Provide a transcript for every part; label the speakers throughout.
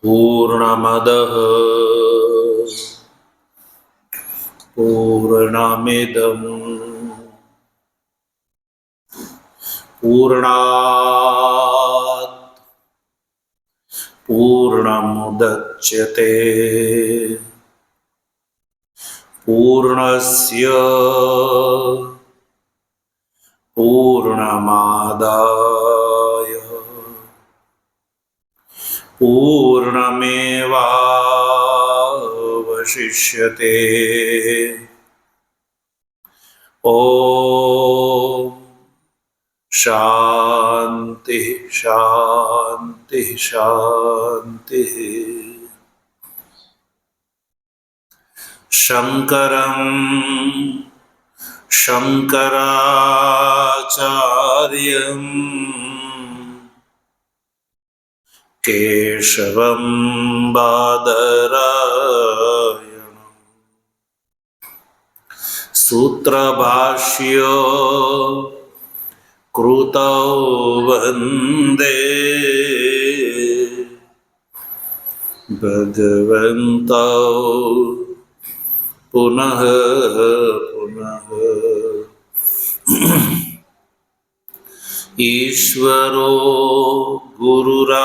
Speaker 1: पूर्णमदः पूर्णमिदं पूर्णात् पूर्णमुदच्यते पूर्णस्य पूर्णमादाय पूर्णमेवावशिष्यते। ॐ शान्ति शान्ति शान्ति। शङ्करं शङ्कराचार्यं केशवं बादरायणं सूत्रभाष्य कृतौ वन्दे भगवन्तौ पुनः पुनः। ईश्वरो गुरुरात्मेति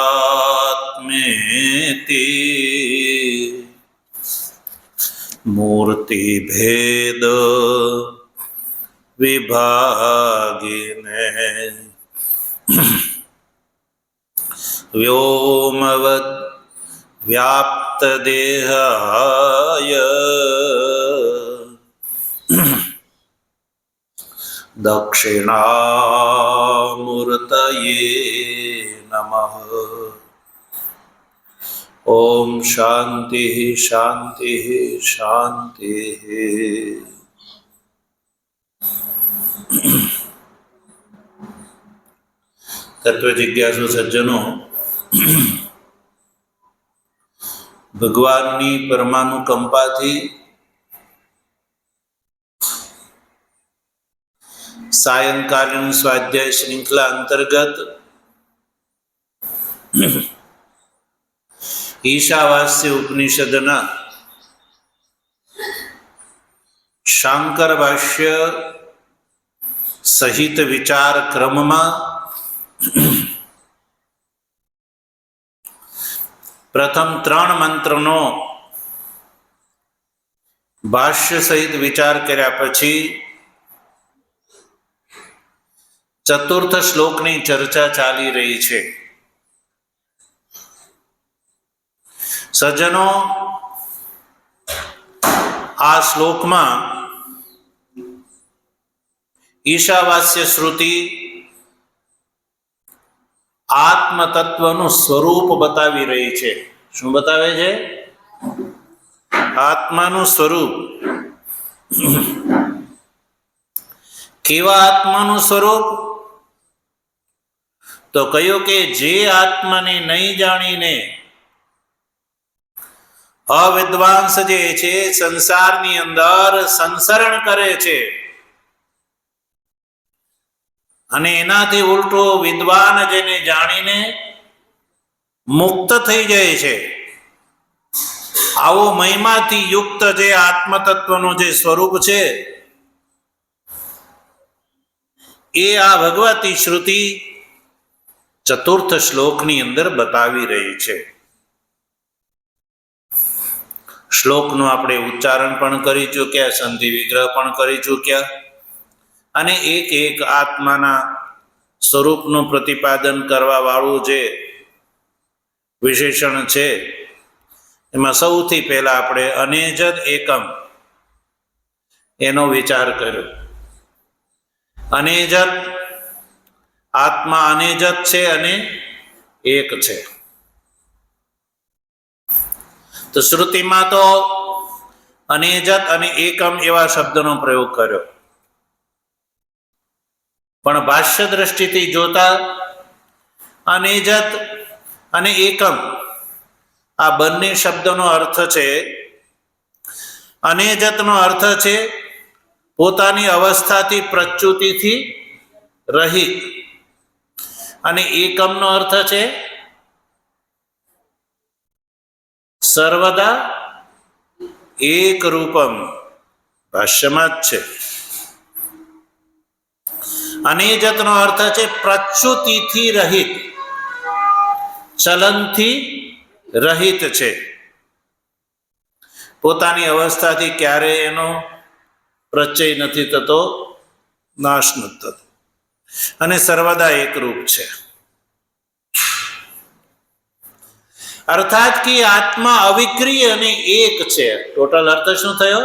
Speaker 1: मूर्तिभेद विभागिने व्योमवद् व्याप्तदेहाय दक्षिणामूर्तये नमः। ओम शांति शांति शांति। तत्व जिज्ञासु सज्जनों, भगवाननी परमानुकंपाथी सायंकालीन स्वाध्याय श्रृंखला अंतर्गत ईशावास्य उपनिषदना शांकर भाष्य सहित विचार क्रम में प्रथम 3 मंत्रों भाष्य सहित विचार कर्या पछी चतुर्थ श्लोकनी चर्चा चाली रही है। सज्जनों, आ श्लोक में ईशावास्य श्रुति आत्मतत्वनु स्वरूप बतावी रही है। शू बतावे छे? आत्मानु स्वरूप। केवा आत्मानु स्वरूप? तो कहो कि जे आत्मा ने नहीं जाणीने अविद्वांस जे छे संसारनी अंदर संसरण करे छे अने एनाथी उल्टो विद्वान जेने जाणीने मुक्त थई जाय छे। आवो महिमाथी युक्त जे आत्मतत्वनो जे स्वरूप छे ए आ भगवती श्रुति चतुर्थ श्लोकनी अंदर बतावी रही है। श्लोकनु आपणे उच्चारण पण करी चूक्या, संधि विग्रह पण करी चूक्या अने एक एक आत्माना स्वरूपनु प्रतिपादन करवा वाळुं जे विशेषण छे एमां सौथी पहेला आपणे अनेजद एकम एनो विचार कर्यो। अनेजत आत्मा अनेजत छे अने एक छे। तो श्रुति में तो अनेजत अने एकम एवा शब्दनो प्रयोग कर्यो, पण भाष्य दृष्टिथी जोता अनेजत अने एकम आ बंने शब्दनो अर्थ छे। अनेजतनो अर्थ छे પોતાની અવસ્થાથી પ્રચ્યુતિથી રહિત. અને એકમનો અર્થ છે સર્વદા એક રૂપમ, ભાષ્યમાં જ છે. અનેજતનો અર્થ છે પ્રચ્યુતિથી રહિત, ચલનથી રહિત છે. પોતાની અવસ્થાથી ક્યારેય એનો પ્રચય નથી થતો, નાશ નથી થતો, અને સર્વદા એકરૂપ છે. અર્થાત કે આત્મા અવિક્રિય અને એક છે. ટોટલ અર્થ શું થયો?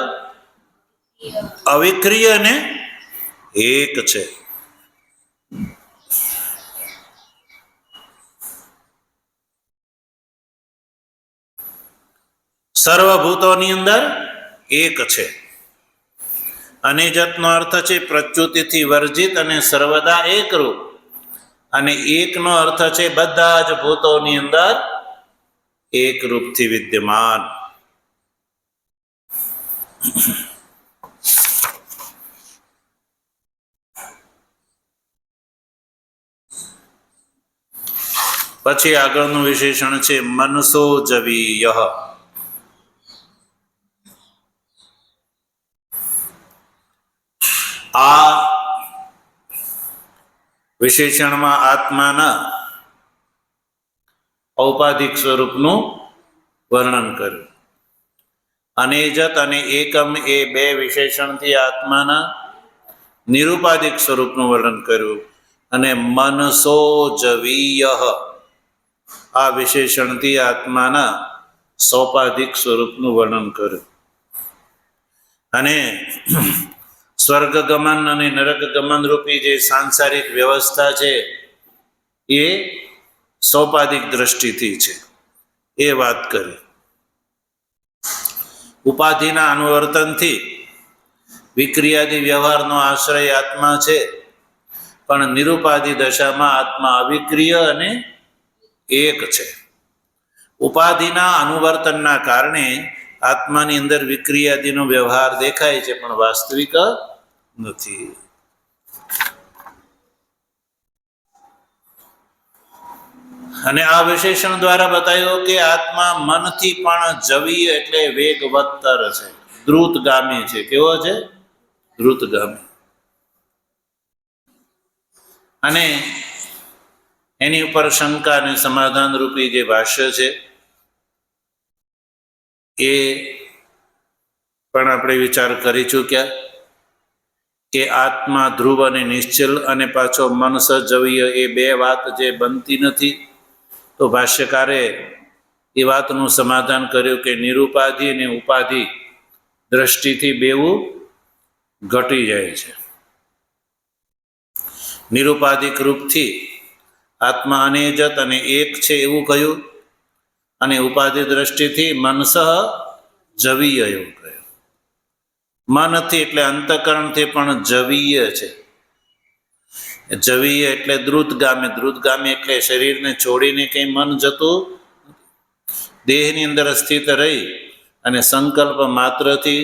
Speaker 1: અવિક્રિય અને એક છે. સર્વભૂતોની અંદર એક છે. અનેજતનો અર્થ છે પ્રચ્યુતિથી વર્જિત અને સર્વદા એકરૂપ. અને એકનો અર્થ છે બધા જ ભૂતોની અંદર એક રૂપથી વિદ્યમાન. પછી આગળનું વિશેષણ છે મનસો જવીય. આ વિશેષણમાં આત્માના ઔપાધિક સ્વરૂપનું વર્ણન કર્યું. અનેજત અને એકમ એ બે વિશેષણથી આત્માના નિરુપાધિક સ્વરૂપનું વર્ણન કર્યું. અને મનસો જવીય આ વિશેષણથી આત્માના સૌપાધિક સ્વરૂપનું વર્ણન કર્યું. અને સ્વર્ગ ગમન અને નરક ગમન રૂપી જે સાંસારિક વ્યવસ્થા છે એ સૌપાધિક દ્રષ્ટિથી છે એ વાત કરી. ઉપાધિના અનુવર્તનથી વિક્રિયાદી વ્યવહારનો આશ્રય આત્મા છે, પણ નિરુપાધિ દશામાં આત્મા અવિક્રિય અને એક છે. ઉપાધિના અનુવર્તનના કારણે આત્માની અંદર વિક્રિયાદીનો વ્યવહાર દેખાય છે, પણ વાસ્તવિક નથી. અને આ વિશેષણ દ્વારા બતાવ્યું કે આત્મા મનથી પણ જવીય એટલે વેગવત્તર છે, દ્રુતગામી છે. કેવો છે? દ્રુતગામી. અને એની ઉપર શંકા અને સમાધાન રૂપી જે ભાષ્ય છે એ પણ આપણે વિચાર કરી ચૂક્યા કે આત્મા ધ્રુવ અને નિશ્ચલ અને પાછો મનસ જવીય એ બે વાત જે બનતી નથી. તો ભાષ્યકારે એ વાતનું સમાધાન કર્યું કે નિરુપાધિ અને ઉપાધિ દ્રષ્ટિથી બેવું ઘટી જાય છે. નિરુપાધિક રૂપથી આત્મા અનેજત અને એક છે એવું કહ્યું, અને ઉપાધિ દ્રષ્ટિથી મનસ જવીય એવું કહ્યું. મનથી એટલે અંતઃકરણથી પણ જવીય છે. જવીય એટલે દ્રુતગામી. દ્રુતગામી એટલે શરીરને છોડીને કંઈ મન જતું, દેહની અંદર સ્થિત રહી અને સંકલ્પ માત્રથી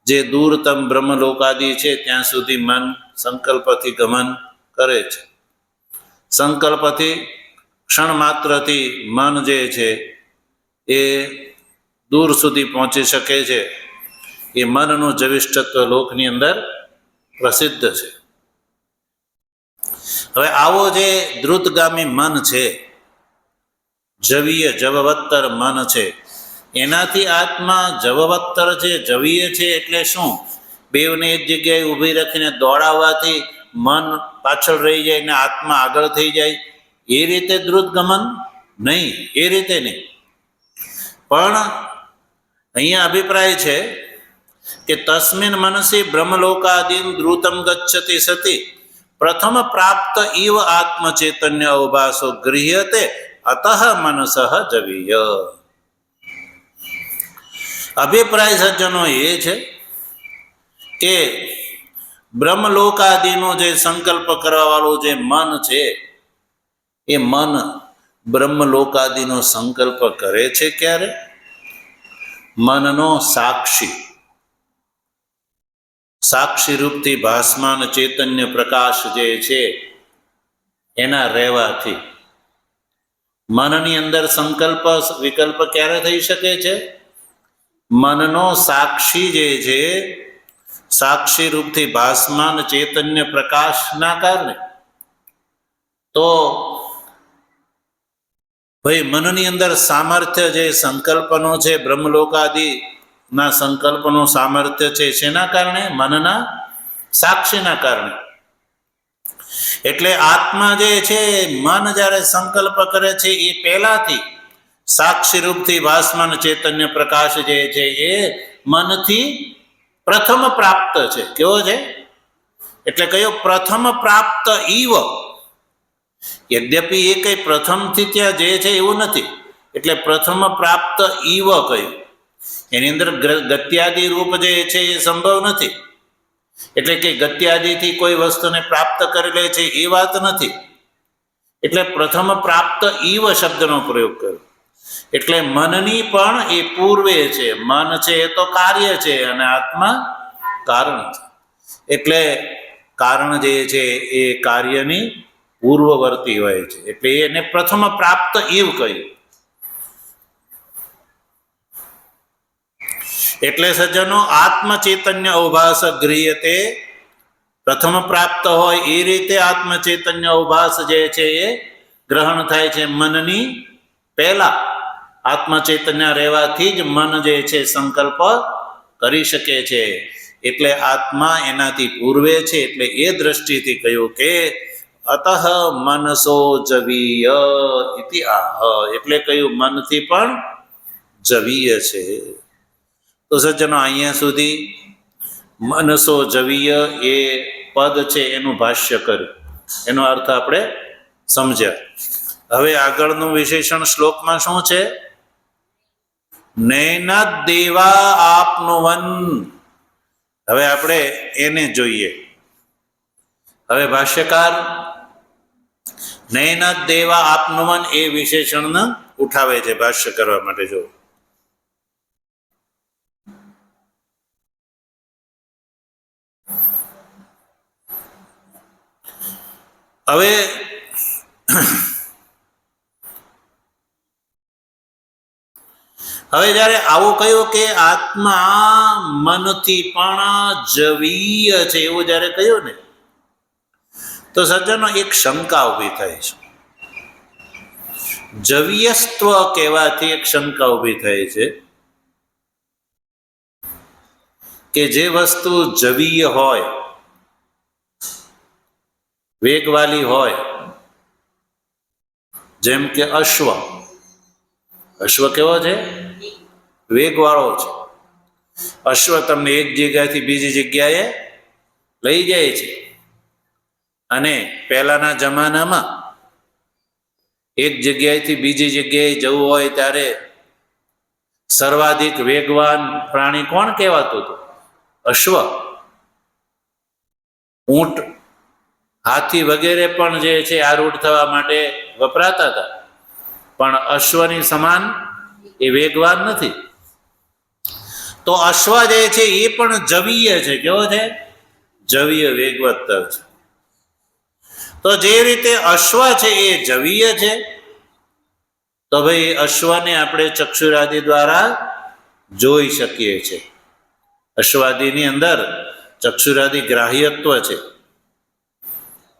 Speaker 1: જે દૂરતમ બ્રહ્મલોકાદિ છે ત્યાં સુધી મન સંકલ્પથી ગમન કરે છે. સંકલ્પથી ક્ષણ માત્રથી મન જે છે એ દૂર સુધી પહોંચી શકે છે. એ મનનું જવિષ્ઠત્વ લોકની અંદર પ્રસિદ્ધ છે. હવે આવો જે દ્રુતગામી મન છે, જવીય જવવત્તર મન છે, એનાથી આત્મા જવવત્તર છે, જવીય છે એટલે શું? બેવને એક જગ્યાએ ઊભી રાખીને દોડાવવાથી મન પાછળ રહી જાય ને આત્મા આગળ થઈ જાય, એ રીતે દ્રુતગમન નહીં, એ રીતે નહીં. પણ અહીંયા અભિપ્રાય છે કે તસ્મિન મનસી બ્રહ્મલોકાદીન દ્રુતમ ગચ્છતિ સતી પ્રથમ પ્રાપ્ત ઇવ આત્મચૈતન્ય અવભાસો ગૃહ્યતે અતઃ મનસઃ જવીય. અભિપ્રાય સજ્જનો એ છે કે બ્રહ્મલોકાદિનો જે સંકલ્પ કરવા વાળું જે મન છે એ મન બ્રહ્મલોકાદિનો સંકલ્પ કરે છે ક્યારે? મનનો સાક્ષી સાક્ષી રૂપથી ભાસમાન ચૈતન્ય પ્રકાશ જે છે એના રહેવાથી મનની અંદર સંકલ્પ વિકલ્પ ક્યારે થઈ શકે છે? મનનો સાક્ષી જે છે સાક્ષી રૂપથી ભાસમાન ચૈતન્ય પ્રકાશના કારણે. તો ભાઈ મનની અંદર સામર્થ્ય જે સંકલ્પનો છે, બ્રહ્મલોકાદિના સંકલ્પનું સામર્થ્ય છે, શેના કારણે? મનના સાક્ષીના કારણે. એટલે આત્મા જે છે, મન જ્યારે સંકલ્પ કરે છે એ પહેલાથી સાક્ષી રૂપથી ભાસમાન ચૈતન્ય પ્રકાશ જે છે એ મનથી પ્રથમ પ્રાપ્ત છે. કેવો છે? એટલે કયો? પ્રથમ પ્રાપ્ત ઈવ. યદ્યપિ એ કઈ પ્રથમથી ત્યાં જે છે એવું નથી, એટલે પ્રથમ પ્રાપ્ત ઈવ કહ્યું. એની અંદર ગત્યાદિ રૂપ જે છે એ સંભવ નથી, એટલે કે ગત્યાદિથી કોઈ વસ્તુને પ્રાપ્ત કરી લે છે એ વાત નથી. એટલે પ્રથમ પ્રાપ્ત ઈવ શબ્દનો પ્રયોગ કર્યો. એટલે મનની પણ એ પૂર્વે છે. મન છે એ તો કાર્ય છે અને આત્મા કારણ છે. એટલે કારણ જે છે એ કાર્યની પૂર્વવર્તી હોય છે, એટલે એને પ્રથમ પ્રાપ્ત ઈવ કહ્યું. એટલે સજ્જનો આત્મચૈતન્ય અવભાસ ગૃહ્યતે, પ્રથમ પ્રાપ્ત હોય એ રીતે આત્મચૈતન્ય અવભાસ જે છે એ ગ્રહણ થાય છે મનની પહેલા. આત્મચૈતન્ય રહેવાથી જ મન જે છે સંકલ્પ કરી શકે છે. એટલે આત્મા એનાથી પૂર્વે છે. એટલે એ દ્રષ્ટિથી કહ્યું કે અતઃ મનસો જવીય ઇતિ આહ. એટલે કહ્યું મનથી પણ જવીય છે. તો સજ્જનો અહીંયા સુધી મનસો જવીય એ પદ છે એનું ભાષ્ય કર્યું, એનો અર્થ આપણે સમજ્યા. હવે આગળનું વિશેષણ શ્લોકમાં શું છે? નૈનાદ દેવા આપનુવન. હવે આપણે એને જોઈએ. હવે ભાષ્યકાર નૈનાદ દેવા આપનુવન એ વિશેષણને ઉઠાવે છે ભાષ્ય કરવા માટે. જો હવે જ્યારે આવું કહ્યું કે આત્મા મનથી પણ જવીય છે એવું જ્યારે કહ્યું ને, તો સજ્જનો એક શંકા ઊભી થાય છે. જવીયસ્ત્વ કહેવાથી એક શંકા ઊભી થાય છે કે જે વસ્તુ જવીય હોય, વેગવાલી હોય, જેમ કે અશ્વ. અશ્વ કેવો છે? વેગવાળો છે. અશ્વ તમને એક જગ્યાએથી બીજી જગ્યાએ લઈ જાય છે. અને પહેલાના જમાનામાં એક જગ્યાએથી બીજી જગ્યાએ જવું હોય ત્યારે સર્વાધિક વેગવાન પ્રાણી કોણ કહેવાતું હતું? અશ્વ. ઊંટ, હાથી વગેરે પણ જે છે આરૂઢ થવા માટે વપરાતા હતા, પણ અશ્વની સમાન એ વેગવાન નથી. તો અશ્વ જે છે એ પણ જવીય છે. કેવો છે? જવીય, વેગવત્તર છે. તો જે રીતે અશ્વ છે એ જવીય છે, તો ભાઈ અશ્વને આપણે ચક્ષુરાદિ દ્વારા જોઈ શકીએ છીએ. અશ્વાદિની અંદર ચક્ષુરાદિ ગ્રાહ્યત્વ છે.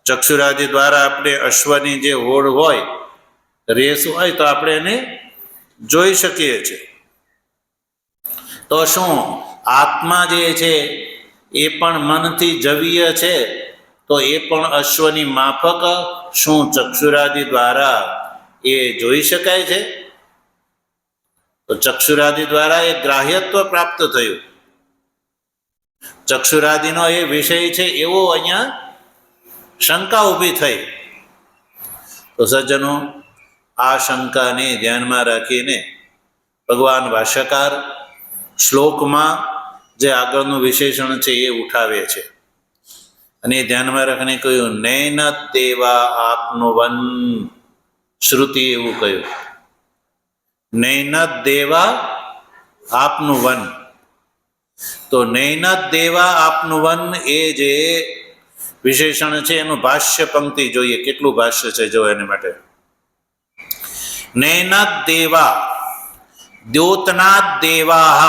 Speaker 1: ચક્ષુરાદિ દ્વારા આપણે અશ્વની જે હોડ હોય, રેસ હોય, તો આપણે એને જોઈ શકીએ છીએ. તો શું આત્મા જે છે એ પણ મનથી જવીય છે? તો એ પણ અશ્વની માફક શું ચક્ષુરાદિ દ્વારા એ જોઈ શકાય છે? તો ચક્ષુરાદિ દ્વારા એ ગ્રાહ્યત્વ પ્રાપ્ત થયું. ચક્ષુરાદિનો એ વિષય છે એવો અહીંયા શંકા ઊભી થઈ. તો સજ્જનો, આ શંકાને ધ્યાનમાં રાખીને ભગવાન ભાષ્યકાર શ્લોકમાં જે આગળનું વિશેષણ છે એ ઉઠાવે છે. અને ધ્યાનમાં રાખીને કહ્યું નૈન દેવા આપનુવન. શ્રુતિ એવું કહ્યું, નૈન દેવા આપનુવન. તો નૈનત દેવા આપનું વન એ જે વિશેષણ છે એનું ભાષ્ય પંક્તિ જોઈએ, કેટલું ભાષ્ય છે જો એને માટે. નૈનત દેવા દ્યોતનાદ દેવાહ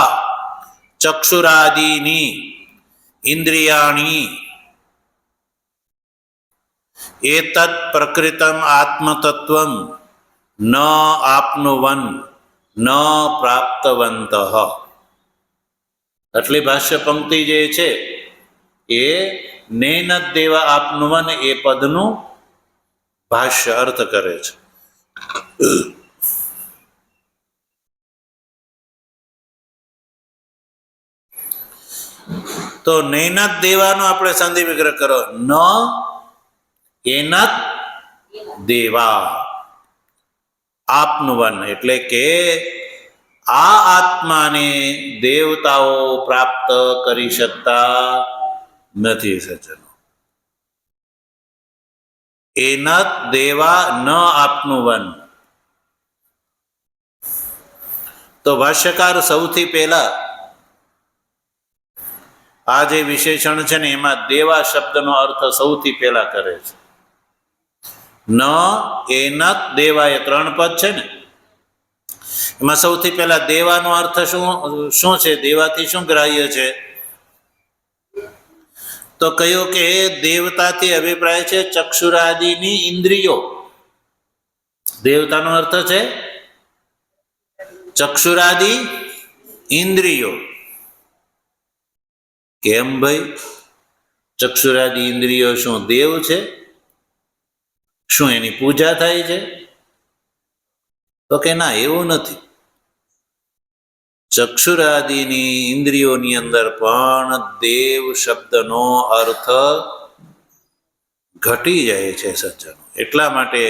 Speaker 1: ચક્ષુરાદીની ઇન્દ્રિયાણી એતત પ્રકૃતમ આત્મતત્વમ ન આપનુવન ન પ્રાપ્તવંતઃ. આટલી ભાષ્ય પંક્તિ જે છે એ નૈનત દેવા આપનુવન એ પદનું ભાષ્ય અર્થ કરે છે. તો નૈનત દેવાનો આપણે સંધિ વિગ્રહ કરો, ન એનત દેવા આપનું વન, એટલે કે આ આત્માને દેવતાઓ પ્રાપ્ત કરી શકતા નથી સજ્જનો. એનત દેવા ન આપનું વન. તો ભાષ્યકાર સૌથી પહેલા આ જે વિશેષણ છે ને એમાં દેવા શબ્દનો અર્થ સૌથી પહેલા કરે છે. ન એનત દેવા એ 3 પદ છે ને, એમાં સૌથી પહેલા દેવાનો અર્થ શું છે, દેવાથી શું ગ્રાહ્ય છે? તો કહ્યું કે દેવતાથી અભિપ્રાય છે ચક્ષુરાદિની ઇન્દ્રિયો. દેવતાનો અર્થ છે ચક્ષુરાદિ ઇન્દ્રિયો. કેમ ભાઈ? ચક્ષુરાદિ ઇન્દ્રિયો શું દેવ છે? શું એની પૂજા થાય છે? તો કે ના, એવું નથી. ચક્ષુરાદિની ઇન્દ્રિયોની અંદર પણ દેવ શબ્દનો અર્થ ઘટી જાય છે સજ્જનો. એટલા માટે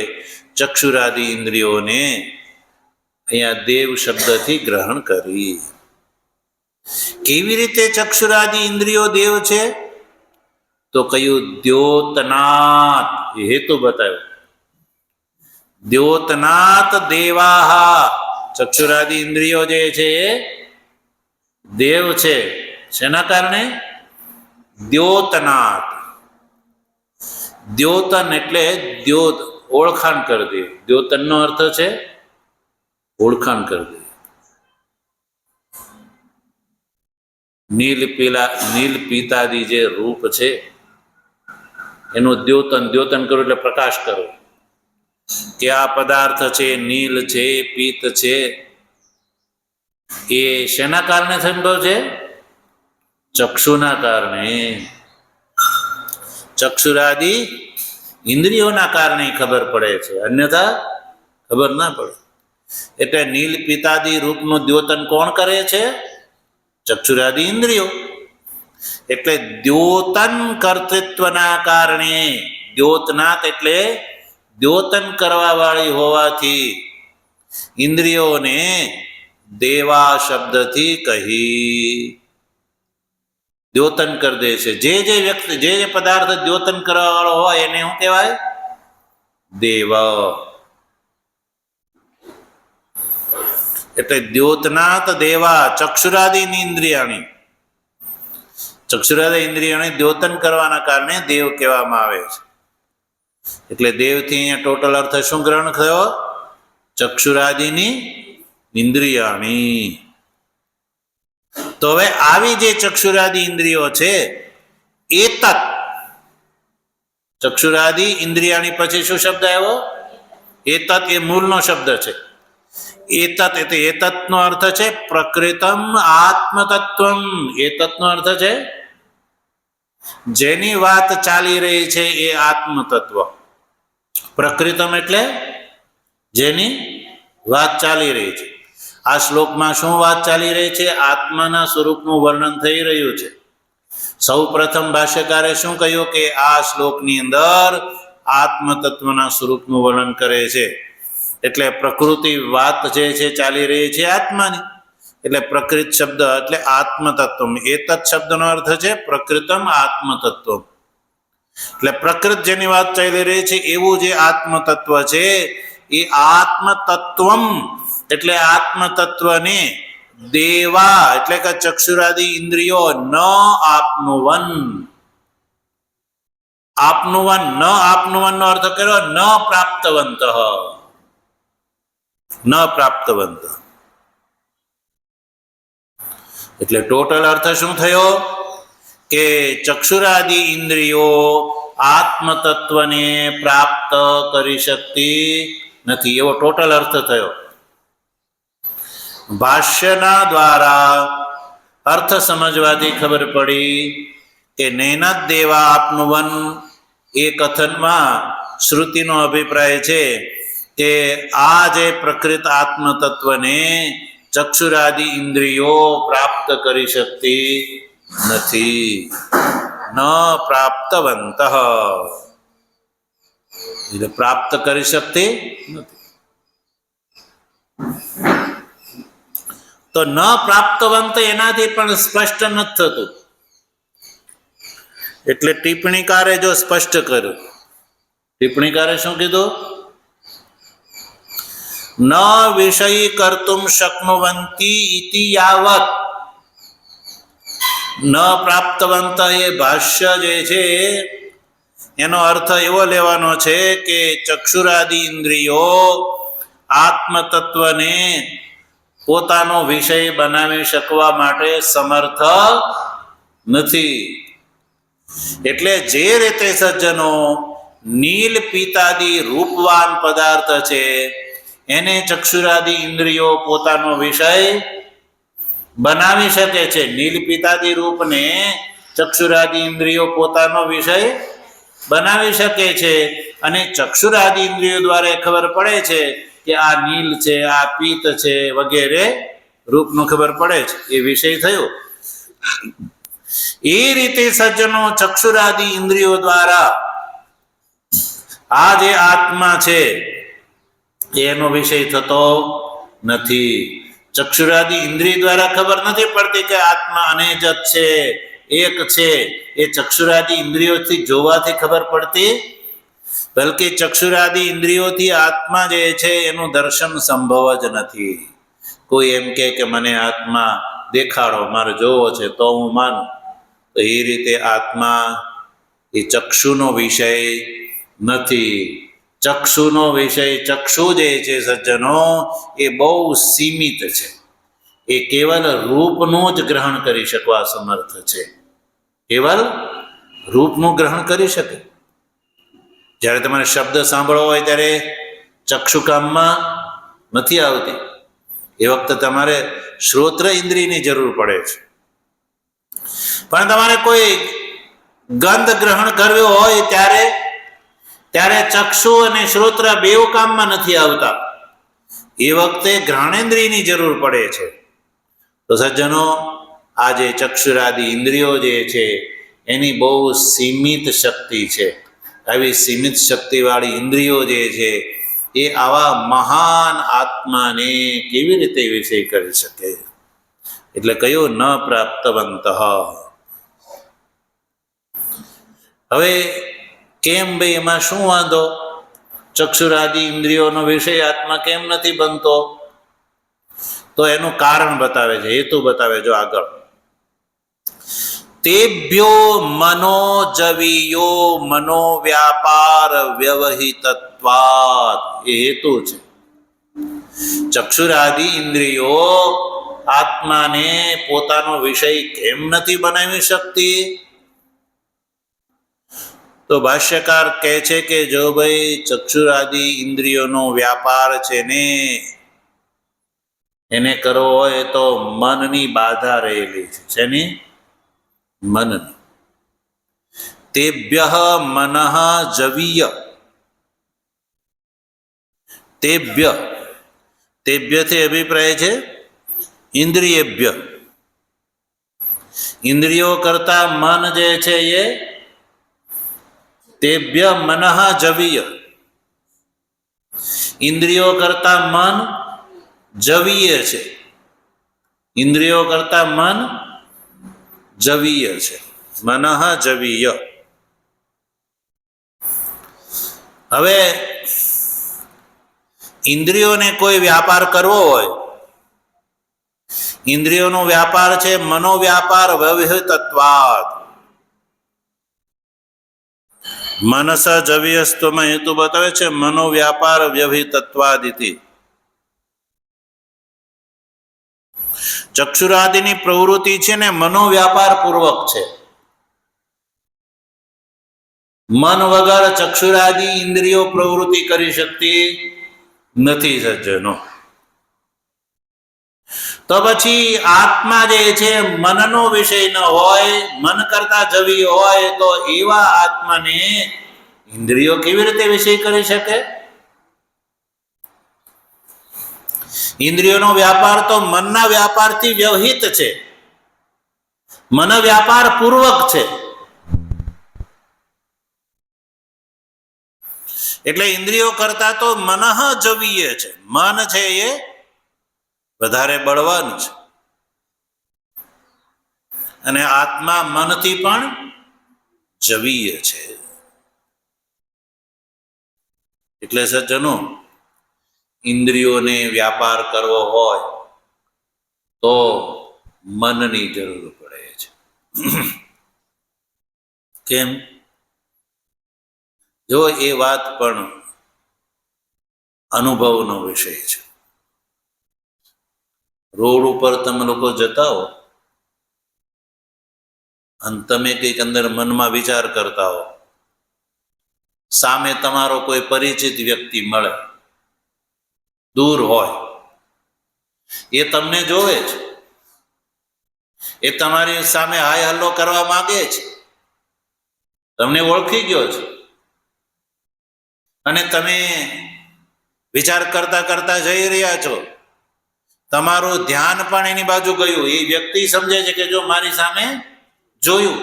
Speaker 1: ચક્ષુરાદિ ઇન્દ્રિયોને અહીંયા દેવ શબ્દથી ગ્રહણ કરી. કેવી રીતે ચક્ષુરાદિ ઇન્દ્રિયો દેવ છે? તો કયું? દ્યોતનાત, હેતુ બતાવ્યો. દ્યોતનાત દેવાહ, ચક્ષુરાદિ ઇન્દ્રિયો જે છે એ દેવ છે. શેના કારણે? દ્યોતનાત. દ્યોતન એટલે દ્યોત, ઓળખાણ કરી દે. દ્યોતનનો અર્થ છે ઓળખાણ કરી દે. નીલ પીતાદી જે રૂપ છે એનું દ્યોતન કરવું એટલે પ્રકાશ કરવો. કે આ પદાર્થ છે, નીલ છે, પિત્ત છે, એ શેના કારણે સંભવ છે? ચક્ષુના કારણે. ચક્ષુરાદિ ઇન્દ્રિયોના કારણે ખબર પડે છે, અન્યથા ખબર ના પડે. એટલે નીલ પિતાદી રૂપનું દ્યોતન કોણ કરે છે? ચક્ષુરાદિ ઇન્દ્રિયો. એટલે દ્યોતન કર્તૃત્વના કારણે, દ્યોતનાત એટલે દ્યોતન કરવા વાળી હોવાથી ઇન્દ્રિયોને દેવા શબ્દથી કહી દ્યોતન કરી દે છે. જે વ્યક્તિ જે પદાર્થ દ્યોતન કરવા વાળો હોય એને શું કહેવાય? દેવ. એટલે દ્યોતનાત દેવા ચક્ષુરાદિ ઇન્દ્રિયાણી, ચક્ષુરાદિ ઇન્દ્રિયોને દ્યોતન કરવાના કારણે દેવ કહેવામાં આવે છે. એટલે દેવથી અહીંયા ટોટલ અર્થ શું ગ્રહણ થયો? ચક્ષુરાદિની ઇન્દ્રિયાણી. તો હવે આવી જે ચક્ષુરાદિ ઇન્દ્રિયો છે એ તત્, ચક્ષુરાદિ ઇન્દ્રિયાણી પછી શું શબ્દ આવ્યો? એ તત્, એ મૂળનો શબ્દ છે. એતત એટલે એતત્નો અર્થ છે પ્રકૃતમ આત્મતત્વમ. એતત્નો અર્થ છે જેની વાત ચાલી રહી છે એ આત્મતત્વ. પ્રકૃતમ એટલે જેની વાત ચાલી રહી છે. આ શ્લોકમાં શું વાત ચાલી રહી છે? આત્માના સ્વરૂપનું વર્ણન થઈ રહ્યું છે. સૌ પ્રથમ ભાષ્યકારે શું કહ્યું કે આ શ્લોકની અંદર આત્મતત્વના સ્વરૂપનું વર્ણન કરે છે. એટલે પ્રકૃતિ વાત જે છે ચાલી રહી છે આત્માની. એટલે પ્રકૃત શબ્દ એટલે આત્મતત્વ. એતત શબ્દનો અર્થ છે પ્રકૃતમ આત્મતત્વ. એટલે પ્રકૃત જેની વાત ચાલી રહી છે એવું જે આત્મતત્વ છે એ આત્મતત્વમ એટલે આત્મતત્વને દેવા એટલે કે ચક્ષુરાદિ ઇન્દ્રિયો ન આપનુવન. આપનુવન ન આપનુવન નો અર્થ કર્યો ન પ્રાપ્તવંત. ન પ્રાપ્તવંત એટલે ટોટલ અર્થ શું થયો કે ચક્ષુરાદિ ઇન્દ્રિયો આત્મતત્વને પ્રાપ્ત કરી શકતી નથી, એવો ટોટલ અર્થ થયો. ભાષ્યના દ્વારા અર્થ સમજવાથી ખબર પડી કે નૈનાદ દેવા આપનુવન એ કથનમાં શ્રુતિનો અભિપ્રાય છે કે આ જે પ્રકૃત આત્મતત્વને ચક્ષુરાદિ ઇન્દ્રિયો પ્રાપ્ત કરી શકતી નથી. ન પ્રાપ્તવંત એટલે પ્રાપ્ત કરી શકતી નથી. તો ન પ્રાપ્તવંત એનાથી પણ સ્પષ્ટ નથી થતું, એટલે ટિપ્પણીકારે જો સ્પષ્ટ કર્યું. ટિપ્પણીકારે શું કીધું? ન વિષયી કર્તુમ શક્નુવંતી ઇતિ યાવત. ન પ્રાપ્તવંત એ ભાષ્ય જે છે એનો અર્થ એવો લેવાનો છે કે ચક્ષુરાદિ ઇન્દ્રિયો આત્મતત્વને પોતાનો વિષય બનાવી શકવા માટે સમર્થ નથી. એટલે જે રીતે સજ્જનો નીલ પિતાદી રૂપવાન પદાર્થ છે એને ચક્ષુરાદિ ઇન્દ્રિયો પોતાનો વિષય બનાવી શકે છે. નીલ પિતાદી રૂપને ચક્ષુરાદિ ઇન્દ્રિયો પોતાનો વિષય બનાવી શકે છે, અને ચક્ષુરાદિ ઇન્દ્રિયો દ્વારા ખબર પડે છે કે આ નીલ છે, આ પિત્ત છે વગેરે રૂપનું ખબર પડે છે, એ વિષય થયો. એ રીતે સજ્જનો ચક્ષુરાદિ ઇન્દ્રિયો દ્વારા આ જે આત્મા છે એનો વિષય થતો નથી. ચક્ષુરાદિ ઇન્દ્રિય દ્વારા ખબર નથી પડતી કે આત્મા અનેજત છે, એક છે. એ ચક્ષુરાદિ ઇન્દ્રિયોથી જોવાથી ખબર પડતી, બલકે ચક્ષુરાદિ ઇન્દ્રિયોથી આત્મા જે છે એનું દર્શન સંભવ જ નથી. કોઈ એમ કે મને આત્મા દેખાડો, મારે જોવો છે તો હું માનું, તો એ રીતે આત્મા એ ચક્ષુનો વિષય નથી. ચક્ષુનો વિષય, ચક્ષુ જે છે સજ્જનો એ બહુ સીમિત છે. એ કેવલ રૂપનું જ ગ્રહણ કરી શકવા સમર્થ છે. કેવલ રૂપનું ગ્રહણ કરી શકે. જ્યારે તમારે શબ્દ સાંભળવો હોય ત્યારે ચક્ષુ કામમાં નથી આવતી, એ વખતે તમારે શ્રોત્ર ઇન્દ્રિયની જરૂર પડે છે. પણ તમારે કોઈ ગંધ ગ્રહણ કરવો હોય ત્યારે ચક્ષુ અને શ્રોત્ર બેઉ કામમાં નથી આવતા, એ વખતે ઘ્રાણેન્દ્રિયની જરૂર પડે છે. તો સજ્જનો આ જે ચક્ષુરાદિ ઇન્દ્રિયો જે છે એની બહુ સીમિત શક્તિ છે. આવી સીમિત શક્તિવાળી ઇન્દ્રિયો જે છે એ આવા મહાન આત્માને કેવી રીતે વિષય કરી શકે? એટલે કયું ન પ્રાપ્તવંત. હવે કેમ ભાઈ, એમાં શું વાંધો? ચક્ષુરાદિ ઇન્દ્રિયોનો વિષય આત્મા કેમ નથી બનતો? તો એનું કારણ બતાવે છે, હેતુ બતાવે. જો આગળ, તેભ્યો મનોજવીયો મનોવ્યાપાર વ્યવહિતત્વાત. એ હેતુ છે. ચક્ષુરાદિ ઇન્દ્રિયો આત્માને પોતાનો વિષય કેમ નથી બનાવી શકતી? તો ભાષ્યકાર કહે છે કે જો ભાઈ ચક્ષુરાદિ ઇન્દ્રિયોનો વ્યાપાર છે ને એને કરવો હોય તો મનની બાધા રહેલી છે. શેની? મનની. તેભ્યઃ મનઃ જવીય. તેભ્યથી અભિપ્રાય છે ઇન્દ્રિયેભ્ય. ઇન્દ્રિયો કરતા મન જે છે એ તેભ્ય મનઃ જવીય. ઇન્દ્રિયો કરતા મન જવીય છે. ઇન્દ્રિયો કરતા મન જવીય છે. મનઃ જવીય. હવે ઇન્દ્રિયોને કોઈ વ્યાપાર કરવો હોય ઇન્દ્રિયોનો વ્યાપાર છે મનોવ્યાપાર વ્યવહિતત્વાદ. મનસ જવ્યસ્ત્વમાં હેતુ બતાવે છે મનોવ્યાપાર વ્યવહિતત્વાદિતિ. ચક્ષુરાદિની પ્રવૃત્તિ છે ને મનોવ્યાપાર પૂર્વક છે. મન વગર ચક્ષુરાદિ ઇન્દ્રિયો પ્રવૃત્તિ કરી શકતી નથી સજ્જનો. તો પછી આત્મા જે છે મનનો વિષય ન હોય, મન કરતા જવી હોય, તો એવા આત્માને ઇન્દ્રિયો કેવી રીતે વિષય કરી શકે? ઇન્દ્રિયોનો વ્યાપાર તો મનના વ્યાપારથી વ્યવહિત છે, મન વ્યાપાર પૂર્વક છે. એટલે ઇન્દ્રિયો કરતા તો મનઃ જવીય છે. મન છે એ વધારે બળવાન છે અને આત્મા મનથી પણ જવીય છે. એટલે સજ્જનો, ઇન્દ્રિયોને વ્યાપાર કરવો હોય તો મનની જરૂર પડે છે. કેમ? જો એ વાત પણ અનુભવનો વિષય છે. રોડ ઉપર તમે લોકો જતા હો અને તમે કંઈક અંદર મનમાં વિચાર કરતા હો, સામે તમારો કોઈ પરિચિત વ્યક્તિ મળે, દૂર હોય, એ તમને જોવે છે, એ તમારી સામે હાય હલ્લો કરવા માંગે છે, તમને ઓળખી ગયો છે અને તમે વિચાર કરતા કરતા જઈ રહ્યા છો, તમારું ધ્યાન પણ એની બાજુ ગયું. એ વ્યક્તિ સમજે છે કે જો મારી સામે જોયું,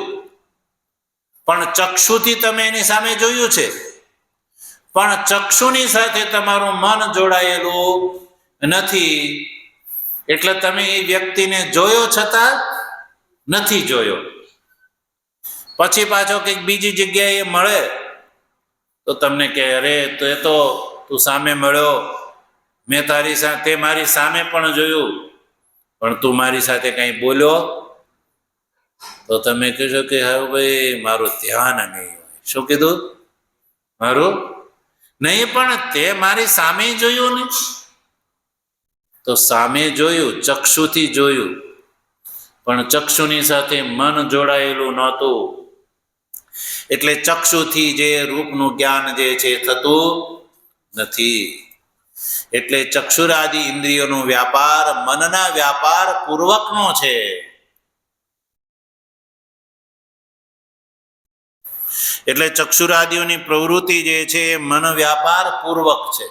Speaker 1: પણ ચક્ષુથી તમે એની સામે જોયું છે, પણ ચક્ષુની સાથે તમારું મન જોડાયેલું નથી. એટલે તમે એ વ્યક્તિને જોયો છતાં નથી જોયો. પછી પાછો કંઈક બીજી જગ્યાએ મળે તો તમને કહે, અરે તો એ તો તું સામે મળ્યો, મેં તારી સાથે મારી સામે પણ જોયું, પણ તું મારી સાથે કંઈ બોલ્યો? તો તમે કહેશો કે હવે ભાઈ મારું ધ્યાન નહીં હોય. શું કીધું? મારું નહીં, પણ તે મારી સામે જોયું ને. તો સામે જોયું, ચક્ષુથી જોયું, પણ ચક્ષુની સાથે મન જોડાયેલું નહોતું. એટલે ચક્ષુથી જે રૂપનું જ્ઞાન જે છે થતું નથી. એટલે ચક્ષુરાદિ ઇન્દ્રિયોનો વ્યાપાર મનના વ્યાપાર પૂર્વકનો છે. એટલે ચક્ષુરાદિઓની પ્રવૃત્તિ જે છે એ મન વ્યાપાર પૂર્વક છે.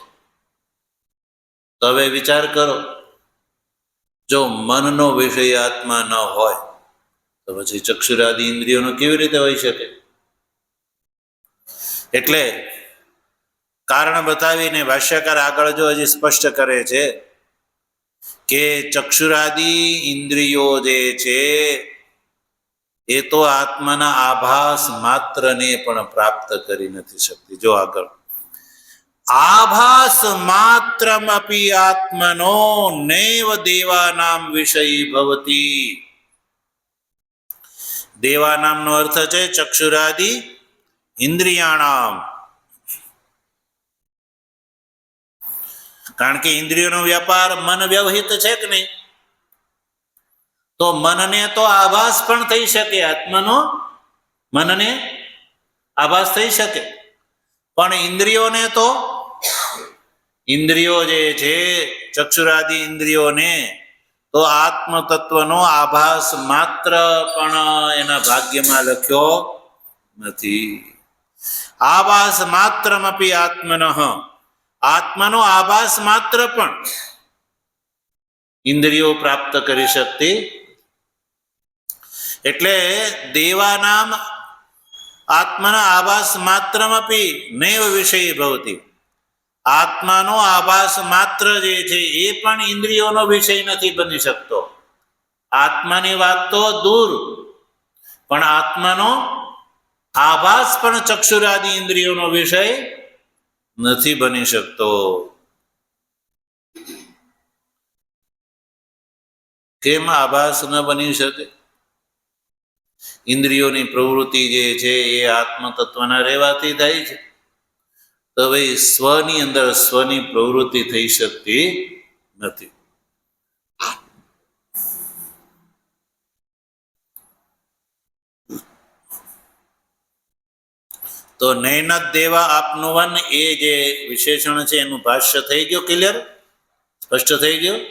Speaker 1: તો હવે વિચાર કરો, જો મનનો વિષય આત્મા ન હોય તો પછી ચક્ષુરાદિ ઇન્દ્રિયોનો કેવી રીતે હોઈ શકે? એટલે કારણ બતાવીને ભાષ્યકાર આગળ જો હજી સ્પષ્ટ કરે છે કે ચક્ષુરાદિ ઇન્દ્રિયો જે છે એ તો આત્માના આભાસ માત્રને પણ પ્રાપ્ત કરી નથી શકતી. જો આગળ, આભાસ માત્રમપી આત્મનો નૈવ દેવાનામ વિષય ભવતી. દેવાનામનો અર્થ છે ચક્ષુરાદિ ઇન્દ્રિયાણામ. કારણ કે ઇન્દ્રિયોનો વ્યાપાર મન વ્યવહિત છે કે નહીં? તો મનને તો આભાસ પણ થઈ શકે, આત્માનો મનને આભાસ થઈ શકે, પણ ઇન્દ્રિયોને તો, ઇન્દ્રિયો જે છે ચક્ષુરાદિ ઇન્દ્રિયોને તો આત્મ તત્વનો આભાસ માત્ર પણ એના ભાગ્યમાં લખ્યો નથી. આભાસ માત્રમપી આત્મનઃ, આત્માનો આભાસ માત્ર પણ ઇન્દ્રિયો પ્રાપ્ત કરી શકતી. એટલે દેવાનામ આત્માના આભાસ માત્રમપી નૈવ વિષય ભવતી. આત્માનો આભાસ માત્ર જે છે એ પણ ઇન્દ્રિયોનો વિષય નથી બની શકતો. આત્માની વાત તો દૂર, પણ આત્માનો આભાસ પણ ચક્ષુરાદિ ઇન્દ્રિયોનો વિષય નથી બની શકતો. કેમ આભાસ ન બની શકે? ઇન્દ્રિયોની પ્રવૃત્તિ જે છે એ આત્મતત્વના રહેવાથી થાય છે. તો ભાઈ સ્વની અંદર સ્વની પ્રવૃત્તિ થઈ શકતી નથી. તો નૈનદ દેવા આપનું વન એ જે વિશેષણ છે એનું ભાષ્ય થઈ ગયું ક્લિયર? સ્પષ્ટ થઈ ગયું?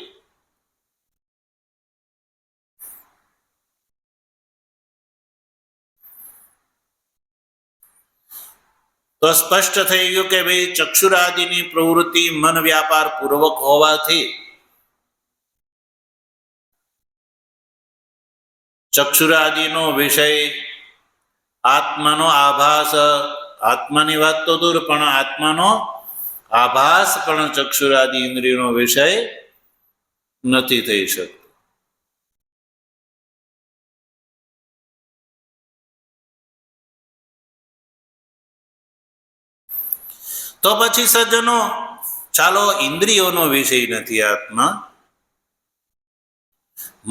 Speaker 1: તો સ્પષ્ટ થઈ ગયું કે ભાઈ ચક્ષુરાદિની પ્રવૃત્તિ મન વ્યાપાર પૂર્વક હોવાથી ચક્ષુરાદિનો વિષય આત્માનો આભાસ, આત્માની વાત તો દૂર, પણ આત્માનો આભાસ પણ ચક્ષુરાદિ ઇન્દ્રિયનો વિષય નથી થઈ શકતો. તો પછી સજ્જનો ચાલો ઇન્દ્રિયોનો વિષય નથી આત્મા,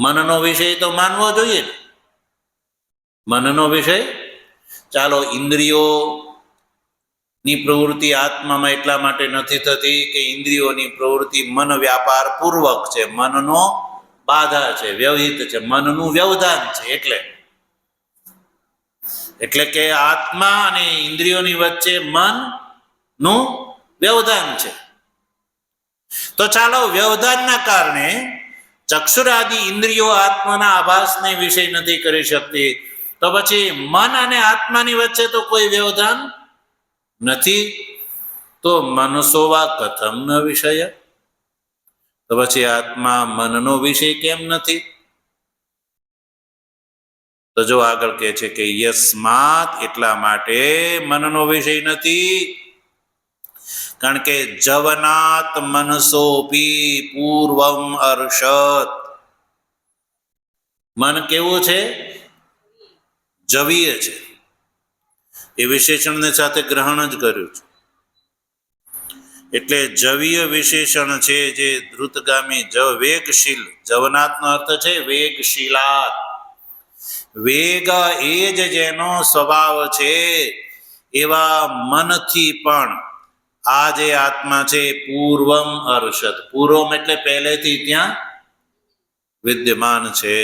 Speaker 1: મનનો વિષય તો માનવો જોઈએ ને. મનનો વિષય, ચાલો ઇન્દ્રિયો ની પ્રવૃત્તિ આત્મામાં એટલા માટે નથી થતી કે ઇન્દ્રિયોની પ્રવૃત્તિ મન વ્યાપાર પૂર્વક છે, મનનો બાધા છે, વ્યવહિત છે, મનનું વ્યવધાન છે. એટલે કે આત્મા અને ઇન્દ્રિયોની વચ્ચે મનનું વ્યવધાન છે. તો ચાલો વ્યવધાનના કારણે ચક્ષુરાદિ ઇન્દ્રિયો આત્માના આભાસને વિષય નથી કરી શકતી. તો પછી મન અને આત્માની વચ્ચે તો કોઈ વ્યવધાન નથી. તો મનસોવા કથમ ન વિષય? તો પછી આત્મા મનનો વિષય કેમ નથી? તો જો આગળ કહે છે કે યસ્માત, એટલા માટે મનનો વિષય નથી, કારણ કે જવનાત મનસોપી પૂર્વમ અર્ષત. મન કેવું છે? જવીય છે. એ વિશેષણને સાથે ગ્રહણ જ કર્યું છે. એટલે જવીય વિશેષણ છે જે ધ્રુતગામી વેગશીલ, જવનાથનો અર્થ છે વેગશીલાત. વેગ એ જ જેનો સ્વભાવ છે એવા મનથી પણ આ જે આત્મા છે પૂર્વમ અર્ષત. પૂર્વમ એટલે પહેલેથી ત્યાં વિદ્યમાન છે.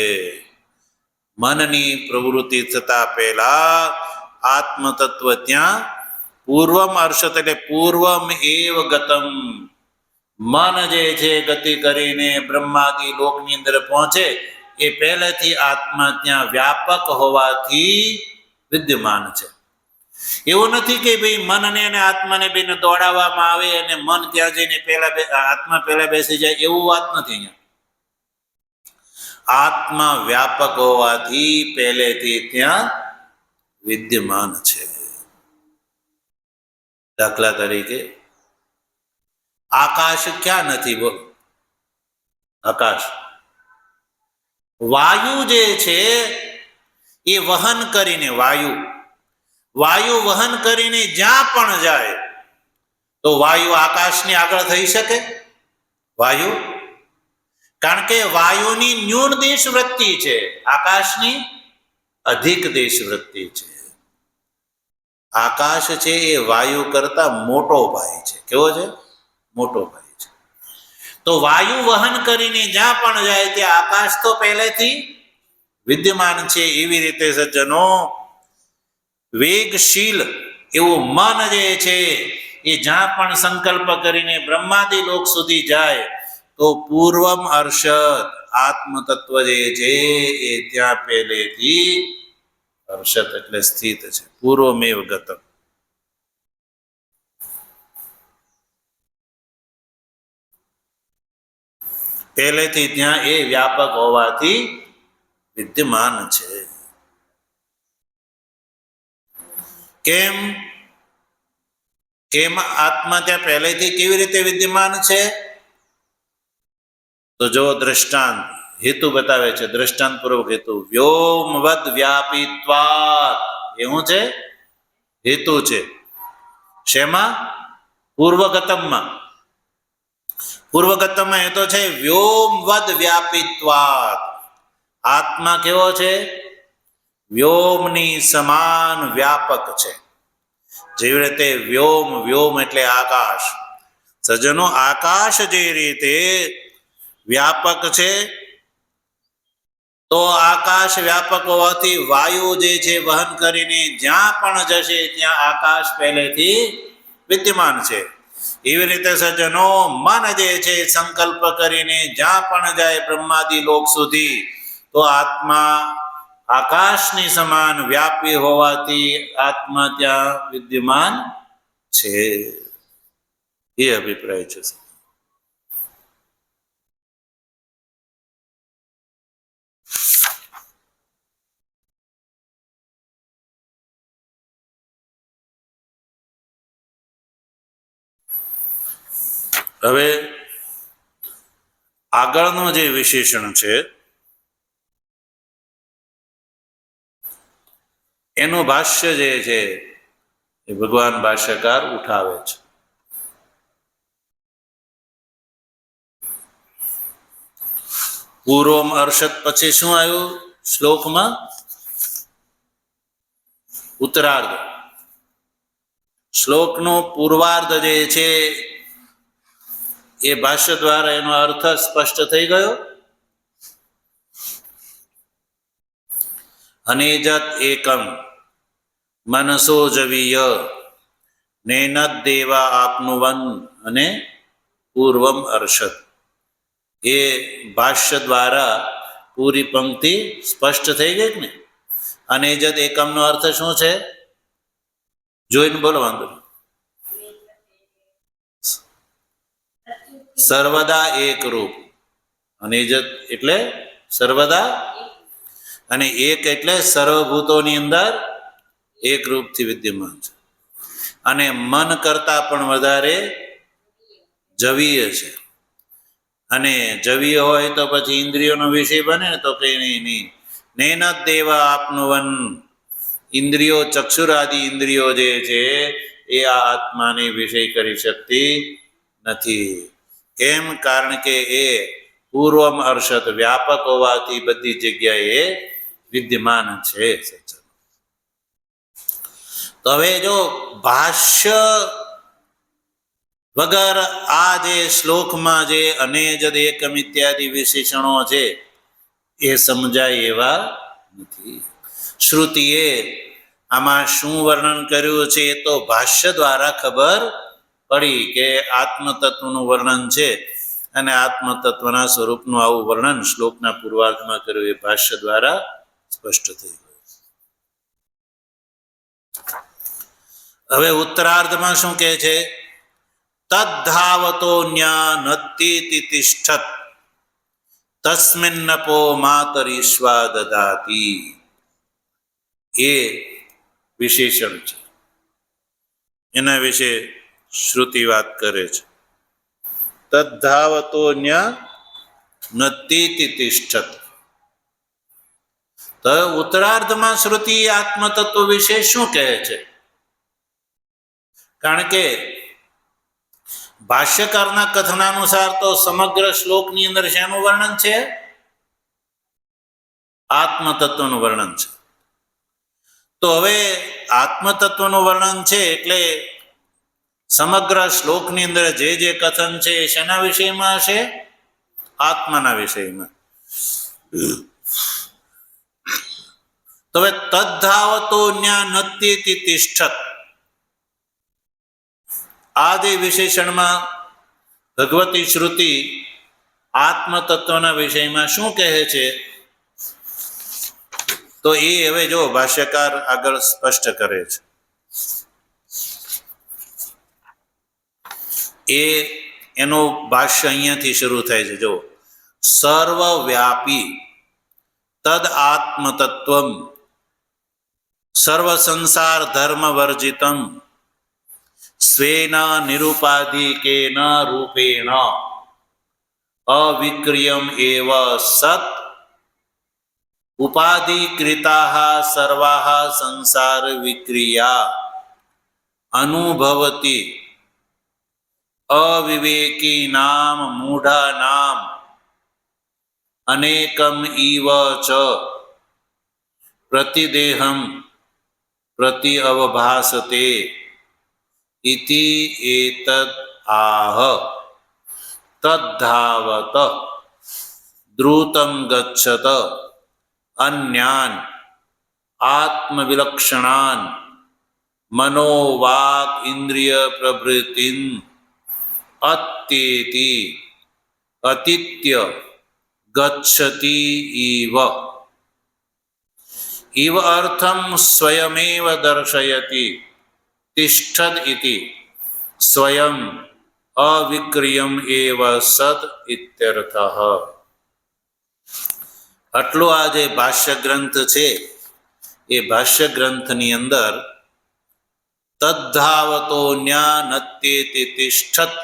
Speaker 1: મનની પ્રવૃત્તિ થતા પહેલા આત્મતત્વ ત્યાં પૂર્વમ અર્ષત એટલે પૂર્વમ એવ ગતમ. મન જે છે ગતિ કરીને બ્રહ્માદિ લોકની અંદર પહોંચે એ પહેલેથી આત્મા ત્યાં વ્યાપક હોવાથી વિદ્યમાન છે. એવું નથી કે ભાઈ મનને અને આત્માને બેને દોડાવવામાં આવે અને મન ત્યાં જઈને આત્મા પહેલા બેસી જાય, એવું વાત નથી. અહીંયા આત્મા વ્યાપક હોવાથી પહેલેથી ત્યાં વિદ્યમાન છે. દાખલા તરીકે આકાશ ક્યાં નથી? બોલો, આકાશ. વાયુ જે છે એ વહન કરીને, વાયુ વહન કરીને જ્યાં પણ જાય તો વાયુ આકાશની આગળ થઈ શકે? વાયુ, કારણ કે વાયુની ન્યૂન દેશ વૃત્તિ છે, આકાશની અધિક દેશ વૃત્તિ છે. આકાશ છે એ વાયુ કરતા મોટો ભાઈ છે. કેવો છે? મોટો ભાઈ છે. તો વાયુ વહન કરીને જ્યાં પણ જાય ત્યાં આકાશ તો પહેલેથી વિદ્યમાન છે. એવી રીતે સજ્જનો વેગશીલ એવું મન જે છે એ જ્યાં પણ સંકલ્પ કરીને બ્રહ્માદિ લોક સુધી જાય તો પૂર્વમ અર્ષત, આત્મતત્વ જે છે એ ત્યાં પહેલેથી અર્ષત એટલે સ્થિત છે. પૂર્વમેવ ગતમ. પહેલેથી ત્યાં એ વ્યાપક હોવાથી વિદ્યમાન છે. કેમ આત્મા ત્યાં પહેલેથી કેવી રીતે વિદ્યમાન છે? તો જો દ્રષ્ટાંત, હેતુ બતાવે છે, દ્રષ્ટાંત પૂર્વક હેતુ. વ્યોમવદ વ્યાપિત્વાત, એવું છે હેતુ છે. શેમાં? પૂર્વગતમમાં. પૂર્વગતમમાં હેતુ છે વ્યોમવદ વ્યાપિત્વાત. આત્મા કેવો છે? વ્યોમની સમાન વ્યાપક છે. જેવી રીતે વ્યોમ, વ્યોમ એટલે આકાશ. સજ્જનો, આકાશ જે રીતે વ્યાપક છે, તો આકાશ વ્યાપક હોવાથી વાયુ જે છે વહન કરીને જ્યાં પણ જશે ત્યાં આકાશ પહેલેથી વિદ્યમાન છે. એવી રીતે સજ્જનો, મન જે છે સંકલ્પ કરીને જ્યાં પણ જાય બ્રહ્માદિ લોક સુધી, તો આત્મા આકાશની સમાન વ્યાપી હોવાથી આત્મા ત્યાં વિદ્યમાન છે. એ અભિપ્રાય છે. હવે આગળનો જે વિશેષણ છે એનું ભાષ્ય જે છે એ ભગવાન ભાષ્યકાર ઉઠાવે છે. પૂર્વમ અર્ષત પછી શું આવ્યું શ્લોકમાં? ઉત્તરાર્ધ. શ્લોકનો પૂર્વાર્ધ જે છે એ ભાષ્ય દ્વારા એનો અર્થ સ્પષ્ટ થઈ ગયો. અનેજત એકમ મનસો જવીય નૈનદ દેવા આપનુવન અને પૂર્વમ અર્ષદ. એ ભાષ્ય દ્વારા પૂરી પંક્તિ સ્પષ્ટ થઈ ગઈ ને. અનેજત એકમનો અર્થ શું છે? જોઈને બોલો, વાંધો. સર્વદા એક રૂપ. અનેજત એટલે સર્વદા, અને એક એટલે સર્વભૂતોની અંદર એક રૂપથી વિદ્યમાન છે. અને મન કરતા પણ વધારે જવીય છે. અને જવીય હોય તો પછી ઇન્દ્રિયોનો વિષય બને ને, તો કઈ નહીં. નૈનદ દેવા આપનું વન. ઇન્દ્રિયો, ચક્ષુરાદિ ઇન્દ્રિયો જે છે એ આ આત્માને વિષય કરી શકતી નથી. કેમ? કારણ કે એ પૂર્વમ અર્ષદ વ્યાપક હોવાથી બધી જગ્યાએ વિદ્યમાન છે. તો હવે જો ભાષ્ય વગર આ જે શ્લોકમાં જે અનેજદ એકમ ઇત્યાદિ વિશેષણો છે એ સમજાય એવા નથી. શ્રુતિએ આમાં શું વર્ણન કર્યું છે એ તો ભાષ્ય દ્વારા ખબર પડી કે આત્મતત્વનું વર્ણન છે, અને આત્મતત્વના સ્વરૂપનું આવું વર્ણન શ્લોકના પૂર્વાર્ધમાં કર્યું એ ભાષ્ય દ્વારા સ્પષ્ટ થઈ ગયું. હવે ઉત્તરાર્ધમાં શું કહે છે? તદ્ધાવતો ન્યાનત્યેતિ તિષ્ઠત તસ્મિન્નપો માતરીશ્વા દદાતિ. એ વિશેષણ છે, એના વિશે શ્રુતિ વાત કરે છે. તદ્ધાવતો ન્યાનત્યેતિ તિષ્ઠત. તો ઉત્તરાર્ધમાં શ્રુતિ આત્મતત્વ વિશે શું કહે છે? કારણ કે ભાષ્યકારના કથનાનુસાર તો સમગ્ર શ્લોકની અંદર શેનું વર્ણન છે? આત્મતત્વનું વર્ણન છે. તો હવે આત્મતત્વનું વર્ણન છે એટલે સમગ્ર શ્લોકની અંદર જે જે કથન છે એ શેના વિષયમાં હશે? આત્માના વિષયમાં. તો હવે તદ્ધાવતો ન્યાનત્યેતિ તિષ્ઠત, આ જે વિશેષણમાં ભગવતી શ્રુતિ આત્મતત્વના વિષયમાં શું કહે છે, તો એ હવે જો ભાષ્યકાર આગળ સ્પષ્ટ કરે છે. એનું ભાષ્ય અહીંયાથી શરૂ થાય છે. જો સર્વવ્યાપી તદ આત્મતત્વમ સર્વ સંસાર ધર્મ વર્જિતમ સ્વેન નિરુપાધિકેન રૂપેણ અવિક્રિયમ એવ સત ઉપાધિકૃતાઃ સર્વાઃ સંસાર વિક્રિયા અનુભવતી અવિવેકીનામ મૂઢાનામ અનેકમ ઇવ ચ પ્રતિદેહમ પ્રતિ અવભાસતે ઇતિ એતદ આહ તદ્ધાવત દ્રુતમ ગચ્છત અન્યાન આત્મવિલક્ષણાન મનોવાક ઇન્દ્રિય પ્રવૃત્તિન અત્યેતિ અતિત્ય ગચ્છતિ ઇવ ઇવ અર્થમ સ્વયમેવ દર્શયતિ તિષ્ઠત ઇતિ સ્વયં અવિક્રિયમ એવ સત ઇત્યર્થઃ. આટલો આ જે ભાષ્ય ગ્રંથ છે એ ભાષ્ય ગ્રંથની અંદર તદ્ધાવતો ન્યાનત્યેતિ તિષ્ઠત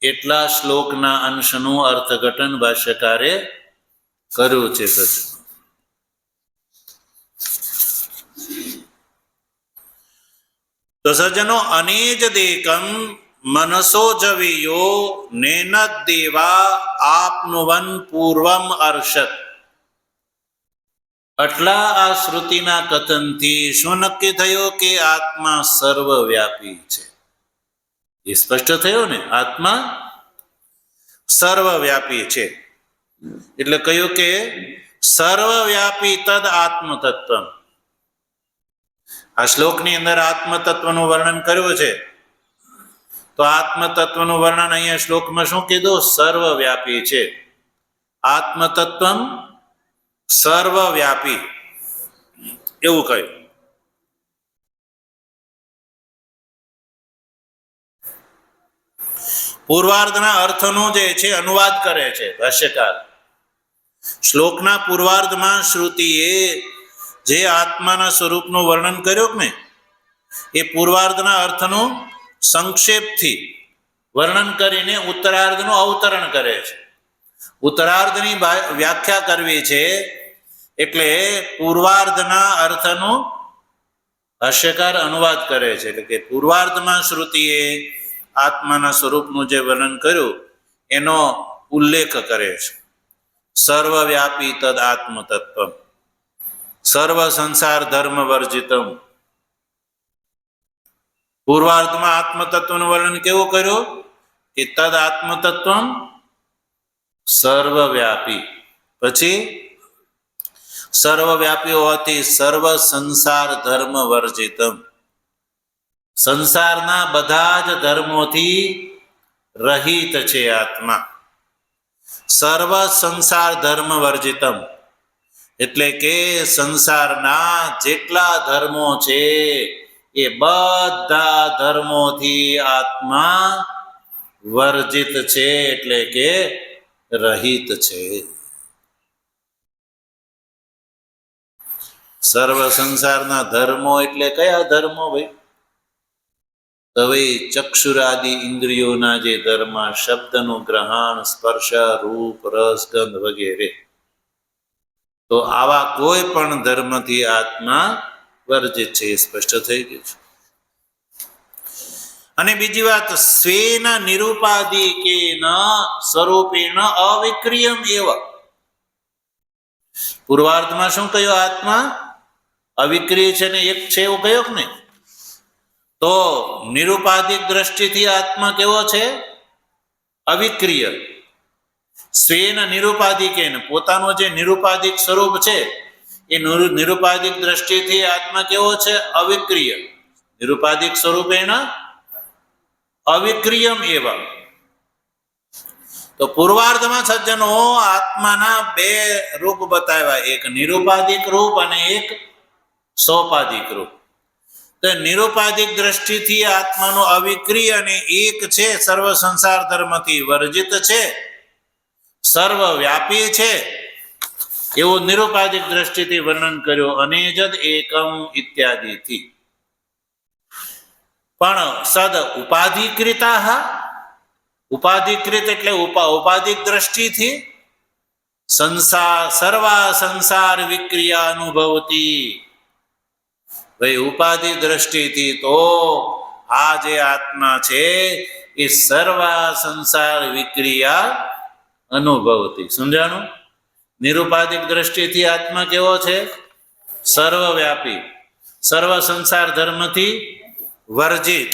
Speaker 1: એટલા શ્લોકના અંશનું અર્થઘટન ભાષ્યકારે કર્યું છે. તો સજ્જનો અનેજ દેકમ મનસો જવીયો નેનદેવા આપનુવન પૂર્વમ અર્ષત. આટલા આ શ્રુતિના કથનથી શું નક્કી થયો કે આત્મા સર્વવ્યાપી છે. એ સ્પષ્ટ થયો ને, આત્મા સર્વવ્યાપી છે. એટલે કહ્યું કે સર્વવ્યાપી તદ આત્મતત્વ. આ શ્લોકની અંદર આત્મતત્વનું વર્ણન કર્યું છે. તો આત્મતત્વનું વર્ણન અહીંયા શ્લોકમાં શું કીધું? સર્વવ્યાપી છે. આત્મતત્વ સર્વવ્યાપી એવું કહ્યું. પૂર્વાર્ધના અર્થનો જે છે અનુવાદ કરે છે ભાષ્યકાર. શ્લોકના પૂર્વાર્ધમાં શ્રુતિએ જે આત્માના સ્વરૂપનું વર્ણન કર્યું ને એ પૂર્વાર્ધના અર્થનું સંક્ષેપથી વર્ણન કરીને ઉત્તરાર્ધનું અવતરણ કરે છે. ઉત્તરાર્ધની વ્યાખ્યા કરવી છે એટલે પૂર્વાર્ધના અર્થનું ભાષ્યકાર અનુવાદ કરે છે. એટલે કે પૂર્વાર્ધમાં શ્રુતિએ આત્માના સ્વરૂપનું જે વર્ણન કર્યું એનો ઉલ્લેખ કરે છે. સર્વવ્યાપી તદ આત્મતત્વ સર્વ સંસાર ધર્મ વર્જિતમ. પૂર્વાર્ધમાં આત્મતત્વનું વર્ણન કેવું કર્યું કે તદ આત્મતત્વ સર્વવ્યાપી. પછી સર્વવ્યાપી હોવાથી સર્વ સંસાર ધર્મ વર્જિતમ. સંસારના બધા જ ધર્મોથી રહિત છે આત્મા. સર્વ સંસાર ધર્મ વર્જિતમ એટલે કે સંસારના જેટલા ધર્મો છે એ બધા ધર્મોથી આત્મા વર્જિત છે એટલે કે રહિત છે. સર્વ સંસારના ધર્મો એટલે કયા ધર્મો ભાઈ? તો ભાઈ ચક્ષુરાદિ ઇન્દ્રિયોના જે ધર્મ, શબ્દનું ગ્રહણ, સ્પર્શ, રૂપ, રસ, ગંધ વગેરે, તો આવા કોઈ પણ ધર્મથી આત્મા વર્જિત છે. એ સ્પષ્ટ થઈ ગયું છે. અને બીજી વાત, સ્વેન નિરૂપાધિકેન સ્વરૂપેણ અવિક્રિયમ એવ. પૂર્વાર્ધમાં શું કહ્યું? આત્મા અવિક્રિય છે ને એક છે એવું કહ્યું કે નહીં? તો નિરૂપાધિક દ્રષ્ટિથી આત્મા કેવો છે? અવિક્રિય. સ્વેન નિરૂપાધિકેન પોતાનું જે નિરૂપાધિક સ્વરૂપ છે એ નિરૂપાધિક દ્રષ્ટિથી આત્મા કેવો છે? અવિક્રિય. નિરૂપાધિક સ્વરૂપેણ અવિક્રિયમ એવ. તો પૂર્વાર્ધમાં સજ્જનો આત્માના બે રૂપ બતાવ્યા, એક નિરૂપાધિક રૂપ અને એક સોપાધિક રૂપ. તો નિરૂપાધિક દ્રષ્ટિથી આત્માનો અવિક્રિય અને એક છે, સર્વ સંસાર ધર્મથી વર્જિત છે, સર્વવ્યાપી છે એવું નિરૂપાધિક દ્રષ્ટિથી વર્ણન કર્યું. અનેજદ એકમ ઇત્યાદિથી. પણ સદ ઉપાધિકૃતા, ઉપાધિકૃત એટલે ઉપાધિક દ્રષ્ટિથી સર્વા સંસાર વિક્રિયા અનુભવતી. ભાઈ ઉપાધિ દ્રષ્ટિથી તો આ જે આત્મા છે એ સર્વા સંસાર વિક્રિયા અનુભવતી. સમજાણું? નિરુપાધિક દ્રષ્ટિથી આત્મા કેવો છે? સર્વવ્યાપી, સર્વ સંસાર ધર્મથી વર્જિત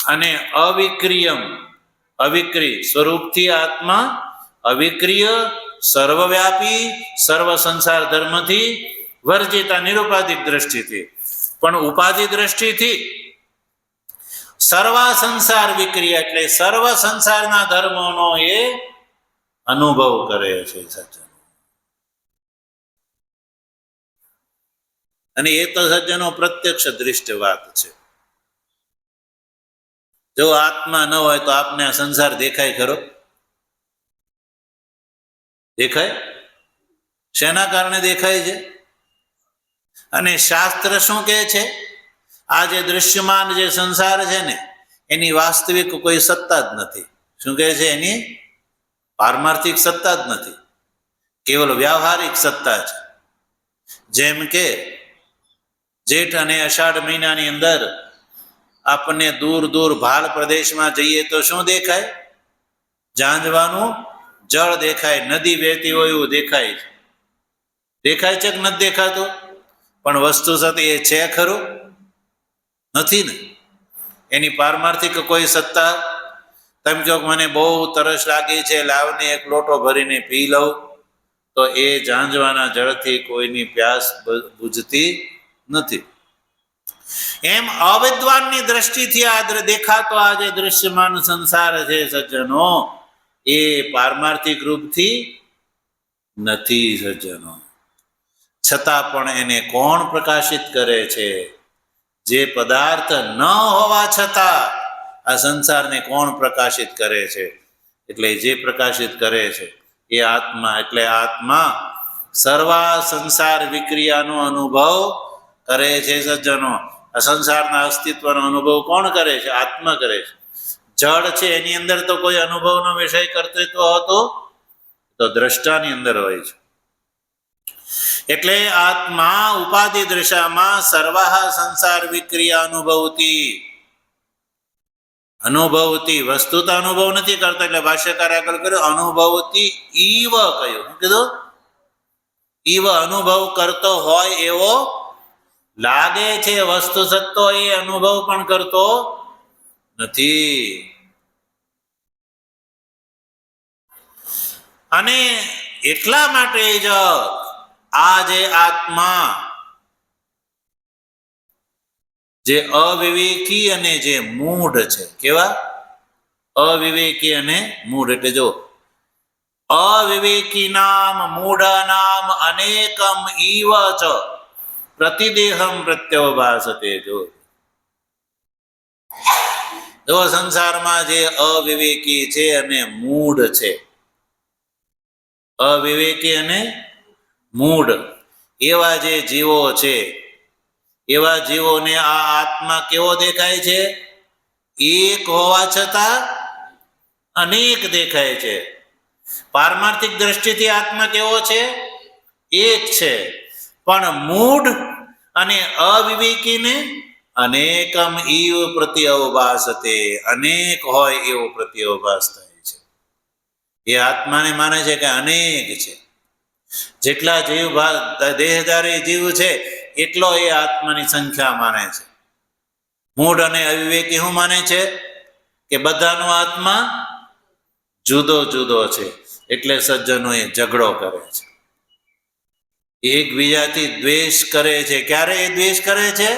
Speaker 1: અને અવિક્રિયમ, અવિક્રિય સ્વરૂપથી આત્મા અવિક્રિય, સર્વવ્યાપી, સર્વ સંસાર ધર્મથી વર્જિત આ નિરુપાધિક દ્રષ્ટિથી. પણ ઉપાધિ દ્રષ્ટિથી સર્વ સંસાર વિક્રિય એટલે સર્વ સંસારના ધર્મોનો એ અનુભવ કરે છે સજ્જનો. અને એ તો સજ્જનો પ્રત્યક્ષ દૃષ્ટ વાત છે. જો આત્મા ન હોય તો આપને આ સંસાર દેખાય ખરો? દેખાય? શેના કારણે દેખાય છે? અને શાસ્ત્ર શું કહે છે? આ જે દૃશ્યમાન જે સંસાર છે ને એની વાસ્તવિક કોઈ સત્તા જ નથી. શું કહે છે? એની પારમાર્થિક સત્તા જ નથી, કેવલ વ્યાવહારિક સત્તા છે. જેમ કે જેઠ અને અષાઢ મહિનાની અંદર આપણને દૂર દૂર ભાલ પ્રદેશમાં જઈએ તો શું દેખાય? ઝાંઝવાનું જળ દેખાય, નદી વહેતી હોય એવું દેખાય છે. દેખાય છે કે નથી દેખાતું? પણ વસ્તુ સાથે એ છે ખરું? નથી ને. એની પારમાર્થિક કોઈ સત્તા? તમે કહો મને બહુ તરસ લાગી છે, લાવને એક લોટો ભરીને પી લઉં, તો એ ઝાંઝવાના જળથી કોઈની પ્યાસ બુઝતી નથી. એમ અવિદ્વાનની દ્રષ્ટિથી આ દેખાતો આ જે દૃશ્યમાન સંસાર છે સજ્જનો, એ પારમાર્થિક રૂપથી નથી સજ્જનો. છતાં પણ એને કોણ પ્રકાશિત કરે છે? જે પદાર્થ ન હોવા છતાં આ સંસારને કોણ પ્રકાશિત કરે છે? એટલે જે પ્રકાશિત કરે છે એ આત્મા. એટલે આત્મા સર્વ સંસાર વિક્રિયાનો અનુભવ કરે છે સજ્જનો. આ સંસારના અસ્તિત્વનો અનુભવ કોણ કરે છે? આત્મા કરે છે. જળ છે એની અંદર તો કોઈ અનુભવનો વિષય કર્તૃત્વ હતો તો દ્રષ્ટાની અંદર હોય છે. એટલે આત્મા ઉપાધિ દૃશામાં સર્વ સંસાર વિક્રિયા અનુભવતી વસ્તુત અનુભવ નથી કરતા. એટલે ભાષ્યકાર આગળ કર્યું અનુભવતી ઈવ કહ્યું. શું કીધું? ઈવ અનુભવ કરતો હોય એવો લાગે છે. વસ્તુ સત્તો એ અનુભવ પણ કરતો નથી. અને એટલા માટે જ આ જે આત્મા જે અવિવેકી અને જે મૂઢ છે, કેવા? અવિવેકી અને મૂઢ. એટલે જો અવિવેકી નામ મૂઢ નામ અનેકમ ઈવ ચ પ્રતિદેહમ પ્રત્યવભાસતે. જો સંસારમાં જે અવિવેકી છે અને મૂઢ છે, અવિવેકી અને મૂઢ એવા જે જીવો છે, એવા જીવોને આ આત્મા કેવો દેખાય છે? એક હોવા છતાં અનેક દેખાય છે. પારમાર્થિક દ્રષ્ટિથી આત્મા કેવો છે? એક છે. પણ મૂઢ અને અવિવેકીને અનેકમ ઈવ પ્રત્યવભાસતે, અનેક હોય એવો પ્રત્યવભાસ થાય છે. એ આત્માને માને છે કે અનેક છે. જેટલા જીવ દેહધારી જીવ છે એટલો એ આત્માની સંખ્યા માને છે. મૂઢ અને અવિવેકી શું માને છે? કે બધાનો આત્મા જુદો જુદો છે. એટલે સજ્જનો એ ઝઘડો કરે છે, એકબીજાથી દ્વેષ કરે છે. ક્યારે એ દ્વેષ કરે છે?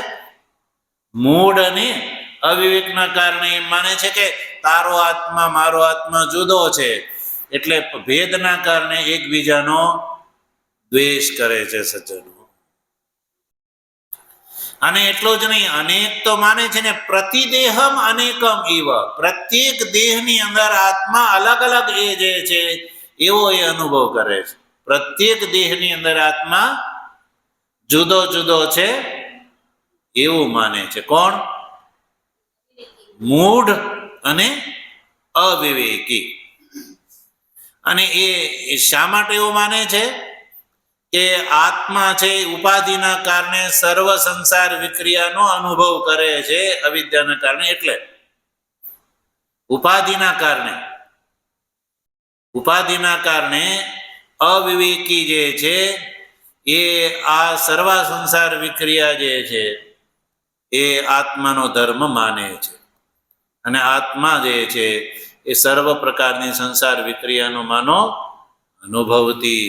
Speaker 1: મૂઢ અને અવિવેકના કારણે એમ માને છે કે તારો આત્મા મારો આત્મા જુદો છે. એટલે ભેદના કારણે એકબીજાનો દ્વેષ કરે છે સજ્જનો. અને એટલું જ નહીં, અનેક તો માને છે ને પ્રતિદેહમ અનેકમ ઈવ, પ્રત્યેક દેહની અંદર આત્મા અલગ અલગ એ જે છે એવો એ અનુભવ કરે છે. પ્રત્યેક દેહની અંદર આત્મા જુદો જુદો છે એવું માને છે. કોણ? મૂઢ અને અવિવેકી. અને એ શા માટે એવું માને છે? કે આત્મા છે ઉપાધિના કારણે સર્વ સંસાર વિક્રિયાનો અનુભવ કરે છે અવિદ્યાના કારણે. એટલે ઉપાધિના કારણે અવિવેકી જે છે એ આ સર્વ સંસાર વિક્રિયા જે છે એ આત્માનો ધર્મ માને છે, અને આત્મા જે છે એ સર્વ પ્રકારની સંસાર વિક્રિયાનો માનો અનુભવતી.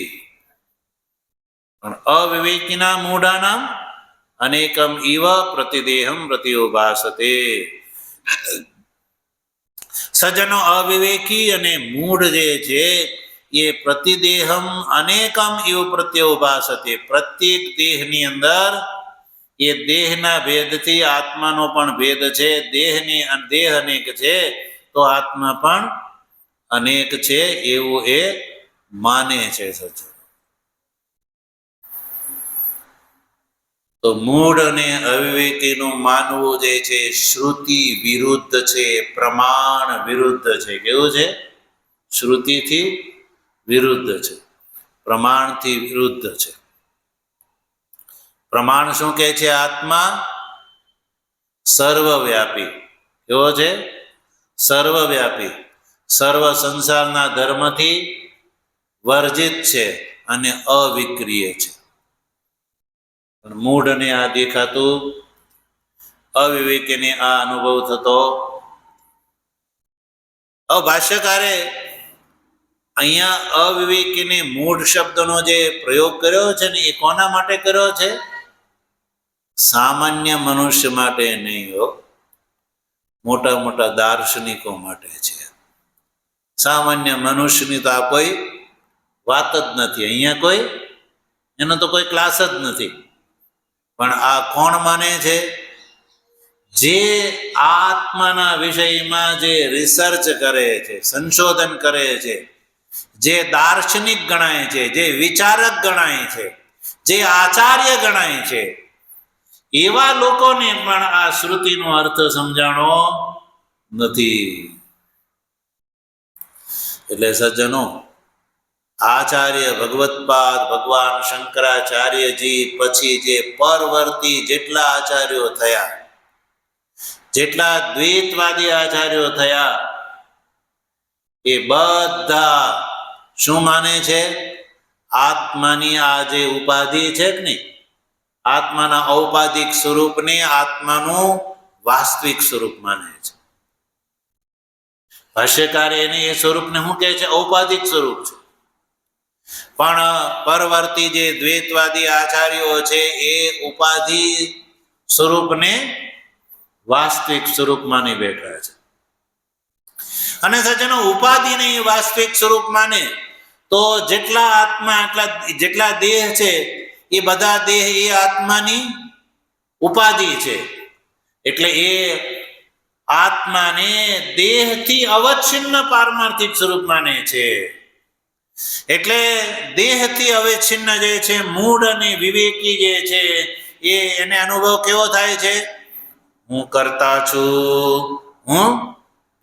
Speaker 1: પણ અવિવેકીના મૂઢાનામ અનેકમ ઇવ પ્રતિદેહમ પ્રત્યોભાસતે. સજ્જનો અવિવેકી અને મૂઢ જે છે એ પ્રતિદેહમ અનેકમ ઇવ પ્રત્યોભાસતે. પ્રત્યેક દેહની અંદર એ દેહના ભેદથી આત્માનો પણ ભેદ છે. દેહ અનેક છે તો આત્મા પણ અનેક છે એવું એ માને છે સજ્જનો. તો મૂઢ અને અવિવેકીનું માનવું જે છે શ્રુતિ વિરુદ્ધ છે, પ્રમાણ વિરુદ્ધ છે. કેવું છે? શ્રુતિથી વિરુદ્ધ છે, પ્રમાણથી વિરુદ્ધ છે. પ્રમાણ શું કહે છે? આત્મા સર્વવ્યાપી. કેવો છે? સર્વવ્યાપી, સર્વ સંસારના ધર્મથી વર્જિત છે અને અવિક્રિય છે. મૂઢને આ દેખાતું, અવિવેકીને આ અનુભવ થતો. ભાષ્યકારે અહીંયા અવિવેકીને મૂઢ શબ્દનો જે પ્રયોગ કર્યો છે ને એ કોના માટે કર્યો છે? સામાન્ય મનુષ્ય માટે નહીં હો, મોટા મોટા દાર્શનિકો માટે છે. સામાન્ય મનુષ્યની તો આ કોઈ વાત જ નથી. અહીંયા કોઈ એનો તો કોઈ ક્લાસ જ નથી. પણ આ કોણ માને છે? જે આત્માના વિષયમાં જે રિસર્ચ કરે છે, સંશોધન કરે છે, જે દાર્શનિક ગણાય છે, જે વિચારક ગણાય છે, જે આચાર્ય ગણાય છે, એવા લોકોને પણ આ શ્રુતિનો અર્થ સમજાણો નથી. એટલે સજ્જનો, આચાર્ય ભગવત્પાદ ભગવાન શંકરાચાર્યજી પછી જે પરવર્તી જેટલા આચાર્યો થયા, જેટલા દ્વૈતવાદી આચાર્યો થયા, એ બધા શું માને છે? આત્માની આ જે ઉપાધિ છે કે નહીં, આત્માના ઔપાધિક સ્વરૂપને આત્માનું વાસ્તવિક સ્વરૂપ માને છે. ભાષ્યકાર એને એ સ્વરૂપને શું કહે છે? ઔપાધિક સ્વરૂપ છે. પણ પરવર્તી જે દ્વૈતવાદી આચાર્યો છે એ ઉપાધિ સ્વરૂપને વાસ્તવિક સ્વરૂપ માની બેઠા છે. અને સજ્જનો, ઉપાધિને વાસ્તવિક સ્વરૂપ માને તો જેટલા આત્મા, જેટલા દેહ છે એ બધા દેહ એ આત્માની ઉપાધિ છે. એટલે એ આત્માને દેહથી અવચ્છિન્ન પારમાર્થિક સ્વરૂપ માને છે. એટલે દેહથી અવચ્છિન્ન જે છે મૂઢ અને વિવેકી જે છે એને અનુભવ કેવો થાય છે? હું કરતા છું, હું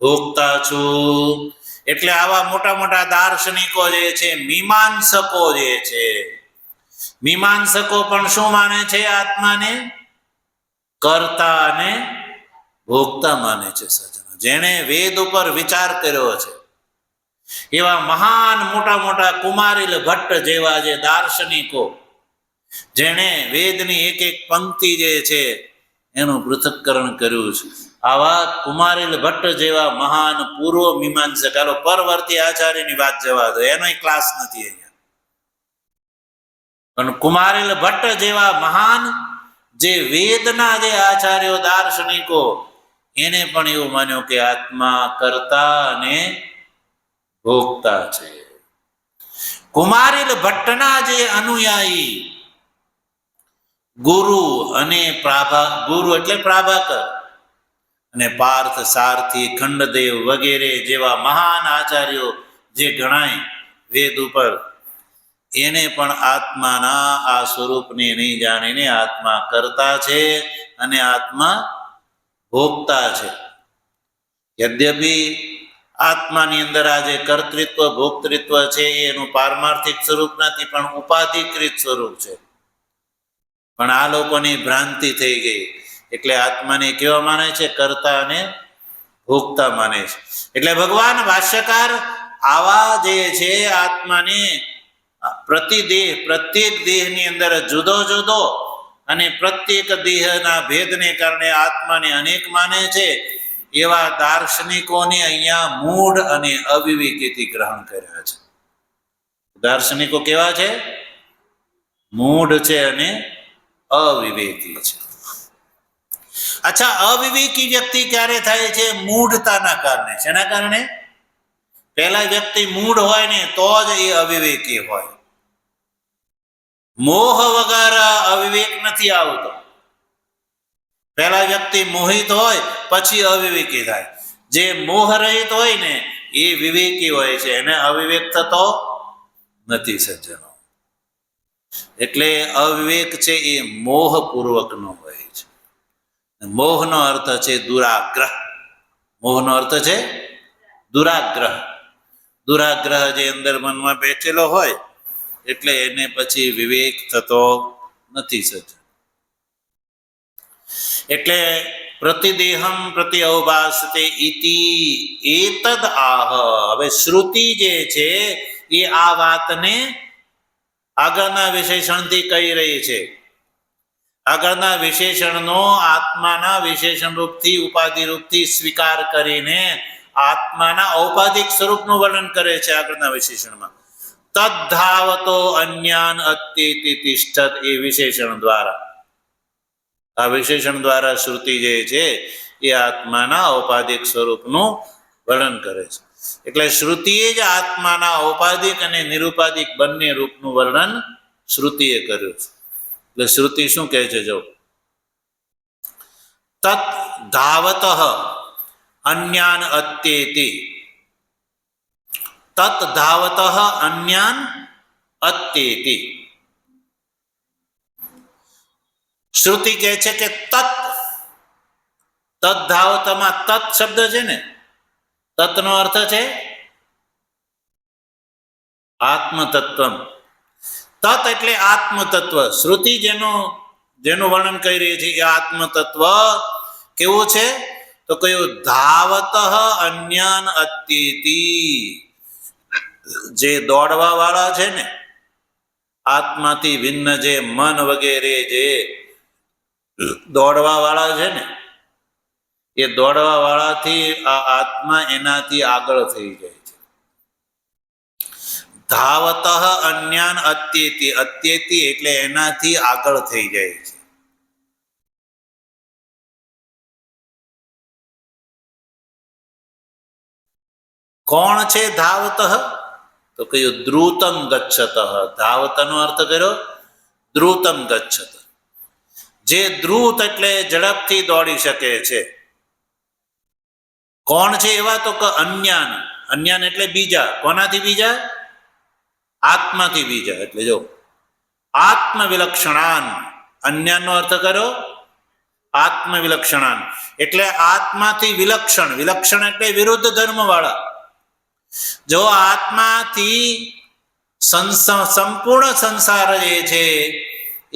Speaker 1: ભોગતા છું. એટલે આવા મોટા મોટા દાર્શનિકો જે છે, મીમાંસકો જે છે, મીમાંસકો પણ શું માને છે? આત્માને કરતા અને ભોગતા માને છે. સજ્જનો, જેણે વેદ ઉપર વિચાર કર્યો છે એવા મહાન મોટા મોટા કુમારીલ ભટ્ટ જેવા જે દાર્શનિકો, જેણે વેદની એક એક પંક્તિ જે છે એનું પૃથક્કરણ કર્યું છે, આવા કુમારીલ ભટ્ટ જેવા મહાન પૂર્વ મીમાંસક, પરવર્તી આચાર્યની વાત જવા દો, એનો ક્લાસ નથી અહીંયા. પણ કુમારીલ ભટ્ટ જેવા મહાન જે વેદના જે આચાર્યો દાર્શનિકો, એને પણ એવું માન્યું કે આત્મા કરતા અને ભોગતા છે. કુમારીલ ભટ્ટના જે અનુયાયી ગુરુ અને ગુરુ એટલે પ્રાભાકર અને પાર્થ સારથી, ખંડદેવ વગેરે જેવા મહાન આચાર્યો જે ગણાય વેદ ઉપર, એને પણ આત્માના આ સ્વરૂપને નહીં જાણીને આત્મા કરતા છે અને આત્મા ભોગતા છે. યદ્યપિ આત્માની અંદર આ જે કર્તૃત્વ ભોક્તૃત્વ છે એનું પારમાર્થિક સ્વરૂપ નથી, પણ ઉપાધિકૃત સ્વરૂપ છે. પણ આ લોકોની ભ્રાંતિ થઈ ગઈ, એટલે આત્માને કેવા માને છે? કરતા અને ભોગતા માને છે. એટલે ભગવાન ભાષ્યકાર આવા જે છે આત્માને પ્રતિદેહ પ્રત્યેક દેહની અંદર જુદો જુદો અને પ્રત્યેક દેહના ભેદને કારણે આત્માને અનેક માને છે એવા દાર્શનિકોને અહીંયા મૂઢ અને અવિવેકીથી ગ્રહણ કર્યા છે. દાર્શનિકો કેવા છે? મૂઢ છે અને અવિવેકી છે. અચ્છા, અવિવેકી વ્યક્તિ ક્યારે થાય છે? મૂઢતાના કારણે. શેના કારણે? પહેલા વ્યક્તિ મૂઢ હોય ને તો જ એ અવિવેકી હોય. મોહ વગર અવિવેક નથી આવતો. પહેલા વ્યક્તિ મોહિત હોય પછી અવિવેકી થાય. જે મોહ રહિત હોય ને એ વિવેકી હોય છે, એને અવિવેક થતો નથી સજ્જનો. એટલે અવિવેક છે એ મોહપૂર્વકનો હોય છે. મોહનો અર્થ છે દુરાગ્રહ. મોહનો અર્થ છે દુરાગ્રહ. દુરાગ્રહ જે અંદર મનમાં બેઠેલો હોય એટલે એને પછી વિવેક થતો નથી સજ્જન. એટલે પ્રતિદેહમ પ્રતિ અવભાસતે ઇતિ એતદ આહ. હવે શ્રુતિ જે છે એ આ વાતને આગળના વિશેષણથી કહી રહી છે. આગળના વિશેષણનો આત્માના વિશેષણ રૂપથી ઉપાધિ રૂપથી સ્વીકાર કરીને આત્માના ઔપાધિક સ્વરૂપનું વર્ણન કરે છે. આગળના વિશેષણમાં તદ્ધાવતો અન્યાન અત્યેતિ તિષ્ઠત, એ વિશેષણ દ્વારા, આ વિશેષણ દ્વારા શ્રુતિ જે છે એ આત્માના ઔપાધિક સ્વરૂપનું વર્ણન કરે છે. એટલે શ્રુતિએ જ આત્માના ઔપાધિક અને નિરુપાધિક બંને રૂપનું વર્ણન શ્રુતિએ કર્યું છે. એટલે શ્રુતિ શું કહે છે? જો તત ધાવત અન્યાન અત્યેતિ, તત ધાવત અન્યાન અત્યેતિ. શ્રુતિ કહે છે કે તત ધાવતમાં તત શબ્દ છે ને, તત્નો અર્થ છે આત્મતત્વ. તત એટલે આત્મતત્વ. શ્રુતિ જેનું વર્ણન કરી રહી છે એ આત્મતત્વ કેવું છે? તો કયું? ધાવત અન્યાન અત્યેતિ. જે દોડવા વાળા છે ને, આત્માથી ભિન્ન જે મન વગેરે જે દોડવા વાળા છે ને, એ દોડવા વાળાથી આ આત્મા એનાથી આગળ થઈ જાય છે. ધાવત અન્યાન અત્યેતિ. અત્યેતિ એટલે એનાથી આગળ થઈ જાય છે. કોણ છે ધાવત? તો કયું? દ્રુતમ ગચ્છત. ધાવતનો અર્થ કર્યો દ્રુતમ ગચ્છત. જે દ્રુત એટલે ઝડપથી દોડી શકે છે. કોણ છે એવા? તો કે અન્યાન. અન્યાન એટલે બીજા. કોનાથી બીજા? આત્માથી બીજા. એટલે જો આત્મવિલક્ષણાન. અન્યાનનો અર્થ કર્યો આત્મવિલક્ષણાન. એટલે આત્માથી વિલક્ષણ. વિલક્ષણ એટલે વિરુદ્ધ ધર્મ વાળા. જો આત્માથી સંપૂર્ણ સંસાર જે છે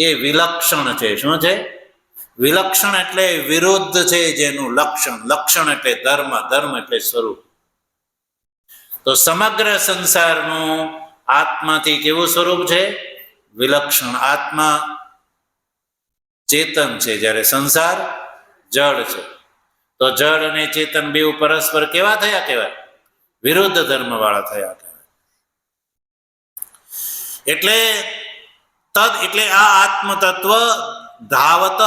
Speaker 1: એ વિલક્ષણ છે. શું છે? વિલક્ષણ એટલે વિરુદ્ધ છે જેનું લક્ષણ. લક્ષણ એટલે ધર્મ. ધર્મ એટલે સ્વરૂપ. તો સમગ્ર સંસારનું આત્માથી કેવું સ્વરૂપ છે? વિલક્ષણ. આત્મા ચેતન છે, જ્યારે સંસાર જળ છે. તો જળ અને ચેતન બેઉ પરસ્પર કેવા થયા કહેવાય? વિરુદ્ધ ધર્મ વાળા થયા કહેવાય. એટલે તદ એટલે આ આત્મતત્વ ધાવત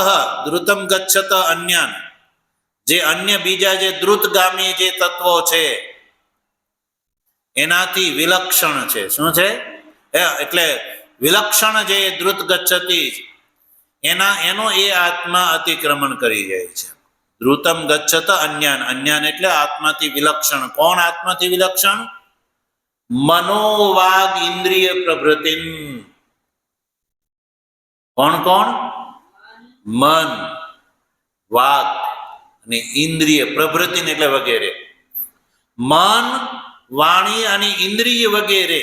Speaker 1: દ્રુતમ ગચ્છત અન્યાન. જે અન્ય બીજા જે દ્રુતગામી જે તત્વો છે એનાથી વિલક્ષણ છે. શું છે? એટલે વિલક્ષણ જે દ્રુત ગચ્છતિ એનો એ આત્મા અતિક્રમણ કરી જાય છે. દ્રુતમ ગચ્છત અન્યાન. અન્યાન એટલે આત્માથી વિલક્ષણ. કોણ આત્માથી વિલક્ષણ? મનોવાગ ઇન્દ્રિય પ્રભૃતિ. કોણ કોણ? મન, વાગ અને ઇન્દ્રિય. પ્રભૃતિ એટલે વગેરે. મન, વાણી અને ઇન્દ્રિય વગેરે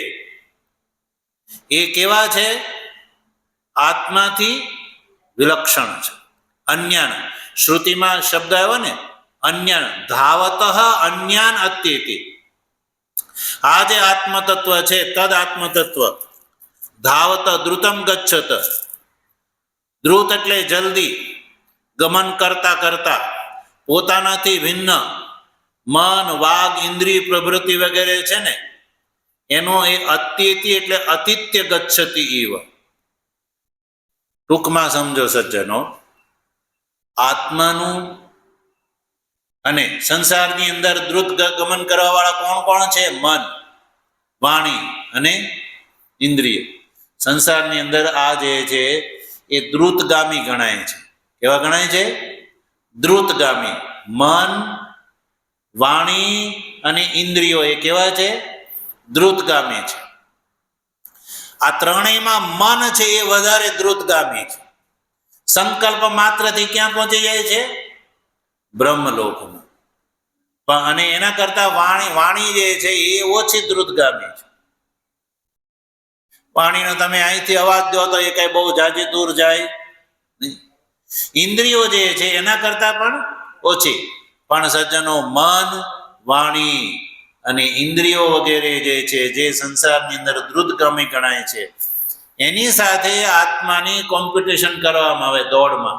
Speaker 1: એ કેવા છે? આત્માથી વિલક્ષણ છે. અન્યાન. શ્રુતિમાં શબ્દ આવ્યો ને અન્યાન. ધાવત અન્યાન અત્યેતિ. આ જે આત્મતત્વ છે તદ આત્મતત્વ ધાવત દ્રુતમ ગચ્છત, દ્રુત એટલે જલ્દી, ગમન કરતા કરતા, પોતાનાથી ભિન્ન મન, વાગ, ઇન્દ્રિય, પ્રવૃત્તિ વગેરે છે ને એનો એ અત્યેતિ એટલે અતિત્ય ગચ્છતિ ઇવ. ટૂંકમાં સમજો સજ્જનો, આત્માનું અને સંસારની અંદર દ્રુત ગમન કરવા વાળા કોણ કોણ છે? મન, વાણી અને ઇન્દ્રિય. સંસારની અંદર આ જે છે એ દ્રુતગામી ગણાય છે. કેવા ગણાય છે? દ્રુતગામી. મન, વાણી અને ઇન્દ્રિયો એ કેવા છે? દ્રુતગામી છે. આ ત્રણેયમાં મન છે એ વધારે દ્રુતગામી છે. સંકલ્પ માત્રથી ક્યાં પહોંચી જાય છે? બ્રહ્મલોકમાં. અને એના કરતા વાણી જે છે એ ઓછી દ્રુતગામી છે. વાણીનો તમે અહીંથી અવાજ દો તો એ કઈ બહુ જાજી દૂર જાય નહીં. ઇન્દ્રિયો જે છે એના કરતા પણ ઓછી. પણ સજ્જનો, મન, વાણી અને ઇન્દ્રિયો વગેરે જે છે જે સંસારની અંદર દ્રુતગામી ગણાય છે, એની સાથે આત્માની કોમ્પિટિશન કરવામાં આવે દોડમાં.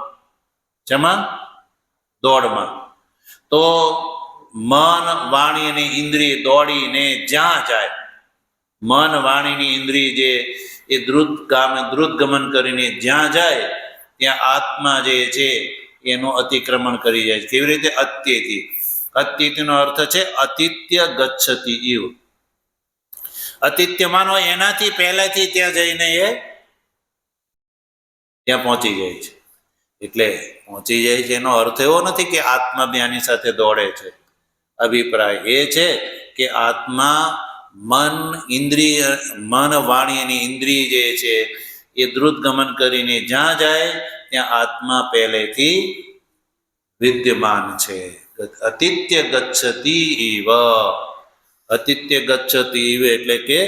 Speaker 1: જેમાં દોડમાં તો મન, વાણી અને ઇન્દ્રિય દોડીને જ્યાં જાય, મન, વાણીની ઇન્દ્રિય જે એ દ્રુતગમન કરીને જ્યાં જાય ત્યાં આત્મા જે છે એનું અતિક્રમણ કરી જાય છે. કેવી રીતે? અત્યેતિ. અત્યેતિનો અર્થ છે અતિત્ય ગચ્છતિ ઇવ. અતિત્ય માનો એનાથી પહેલાથી ત્યાં જઈને એ ત્યાં પહોંચી જાય છે. એટલે પહોંચી જાય છે એનો અર્થ એવો નથી કે આત્મા જ્ઞાની સાથે દોડે છે. અભિપ્રાય એ છે કે આત્મા મન, ઇન્દ્રિય, મન, વાણી અને ઇન્દ્રિય જે છે એ દ્રુત ગમન કરીને જ્યાં જાય ત્યાં આત્મા પહેલેથી વિદ્યમાન છે. અતિત્ય ગચ્છતિ ઇવ. અતિત્ય ગચ્છતિ ઇવ એટલે કે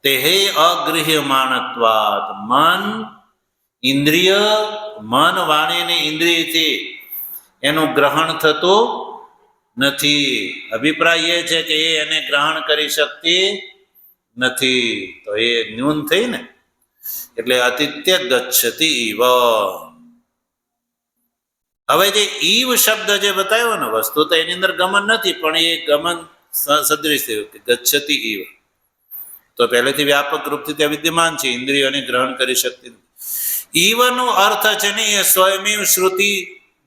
Speaker 1: તેહે અગૃહ્યમાણત્વાત. મન, ઇન્દ્રિય, મન, વાણી અને ઇન્દ્રિયથી એનું ગ્રહણ થતું નથી. અભિપ્રાય એ છે કે એ એને ગ્રહણ કરી શકતી નથી. તો એ ન્યૂન થઈ ને, એટલે અતિત્ય ગચ્છતિ ઇવ. હવે જે ઈવ શબ્દ જે બતાવ્યો ને, વસ્તુ તો એની અંદર ગમન નથી, પણ એ ગમન સદૃશ થયું કે ગચ્છતિ ઇવ. તો પહેલેથી વ્યાપક રૂપથી ત્યાં વિદ્યમાન છે, ઇન્દ્રિયોને ગ્રહણ કરી શકતી નથી. ઈવનો અર્થ છે ને એ સ્વયમેવ શ્રુતિ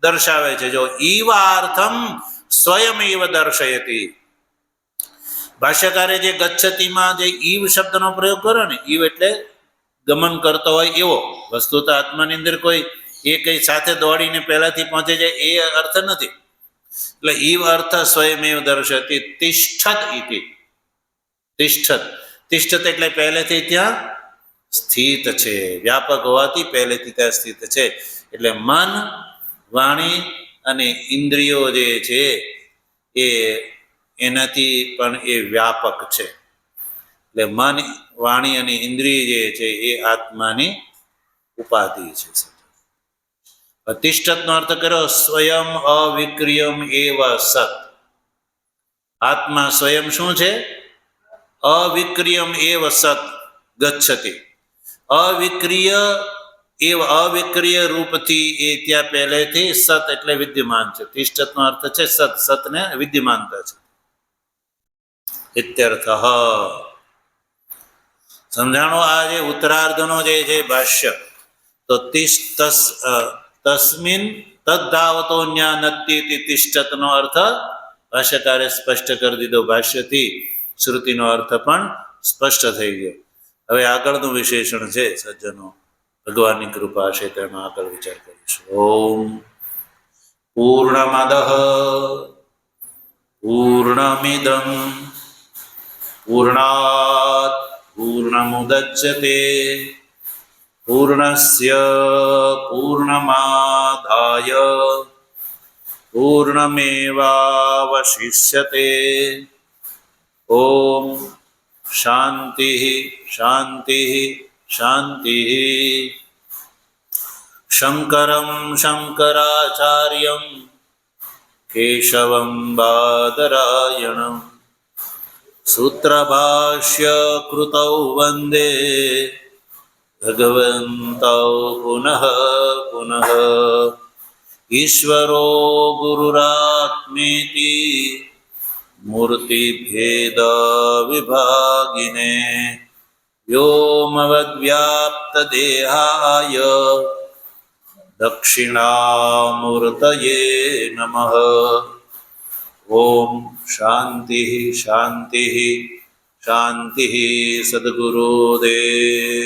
Speaker 1: દર્શાવે છે. જો ઈવાર્થમ સ્વયમેવ દર્શયતી. ભાષ્યકારે જે ગચ્છતિમાં જે ઈવ શબ્દનો પ્રયોગ કર્યો ને, ઈવ એટલે ગમન કરતો હોય એવો. વસ્તુ તો આત્માની અંદર કોઈ એ કઈ સાથે દોડીને પહેલાથી પહોંચી જાય એ અર્થ નથી. એટલે ઈવ અર્થ સ્વયમેવ દર્શયતી. તિષ્ઠત ઇતિ. તિષ્ઠત. તિષ્ઠત એટલે પહેલેથી ત્યાં સ્થિત છે. વ્યાપક હોવાથી પહેલેથી ત્યાં સ્થિત છે. એટલે મન, વાણી અને ઇન્દ્રિયો જે છે એ એનાથી પણ એ વ્યાપક છે. એટલે મન, વાણી અને ઇન્દ્રિય જે છે એ આત્માની ઉપાધિ છે. તિષ્ઠતનો અર્થ કર્યો સ્વયં અવિક્રિયમ એવ સત. આત્મા સ્વયં શું છે? અવિક્રિયમ એવ સત ગચ્છતિ. અવિક્રિય એવ, અવિક્રિય રૂપથી એ ત્યાં પહેલેથી સત એટલે વિદ્યમાન છે. તિષ્ઠતનો અર્થ છે સત. સતને વિદ્યમાનતા છે. ઇત્યર્થ. સમજાણો? આ જે ઉત્તરાર્ધનો જે છે ભાષ્ય, તો તસ્મિન તદ્ધાવતો જ્ઞાનત્યેતિ તિષ્ઠતનો અર્થ ભાષ્યકારે સ્પષ્ટ કરી દીધો. ભાષ્યથી શ્રુતિનો અર્થ પણ સ્પષ્ટ થઈ ગયો. હવે આગળનું વિશેષણ છે સજ્જનો, ભગવાનની કૃપા છે તેમાં આગળ વિચાર કરીશું. ઓમ પૂર્ણમદઃ પૂર્ણમિદં પૂર્ણાત પૂર્ણમુદચ્યતે પૂર્ણસ્ય પૂર્ણમાદાય પૂર્ણમેવાવશિષ્યતે. ઓમ શાંતિ શાંતિ શાંતિ. શંકરં શંકરાચાર્યં કેશવં બાદરાયણં सूत्रभाष्य कृतौ वन्दे भगवन्तौ पुनः पुनः। ईश्वरो गुरुरात्मेति मूर्तिभेदविभागिने व्योमवद्व्याप्तदेहाय दक्षिणामूर्तये नमः। ओम शांति शांति शांति। सद्गुरुदेव।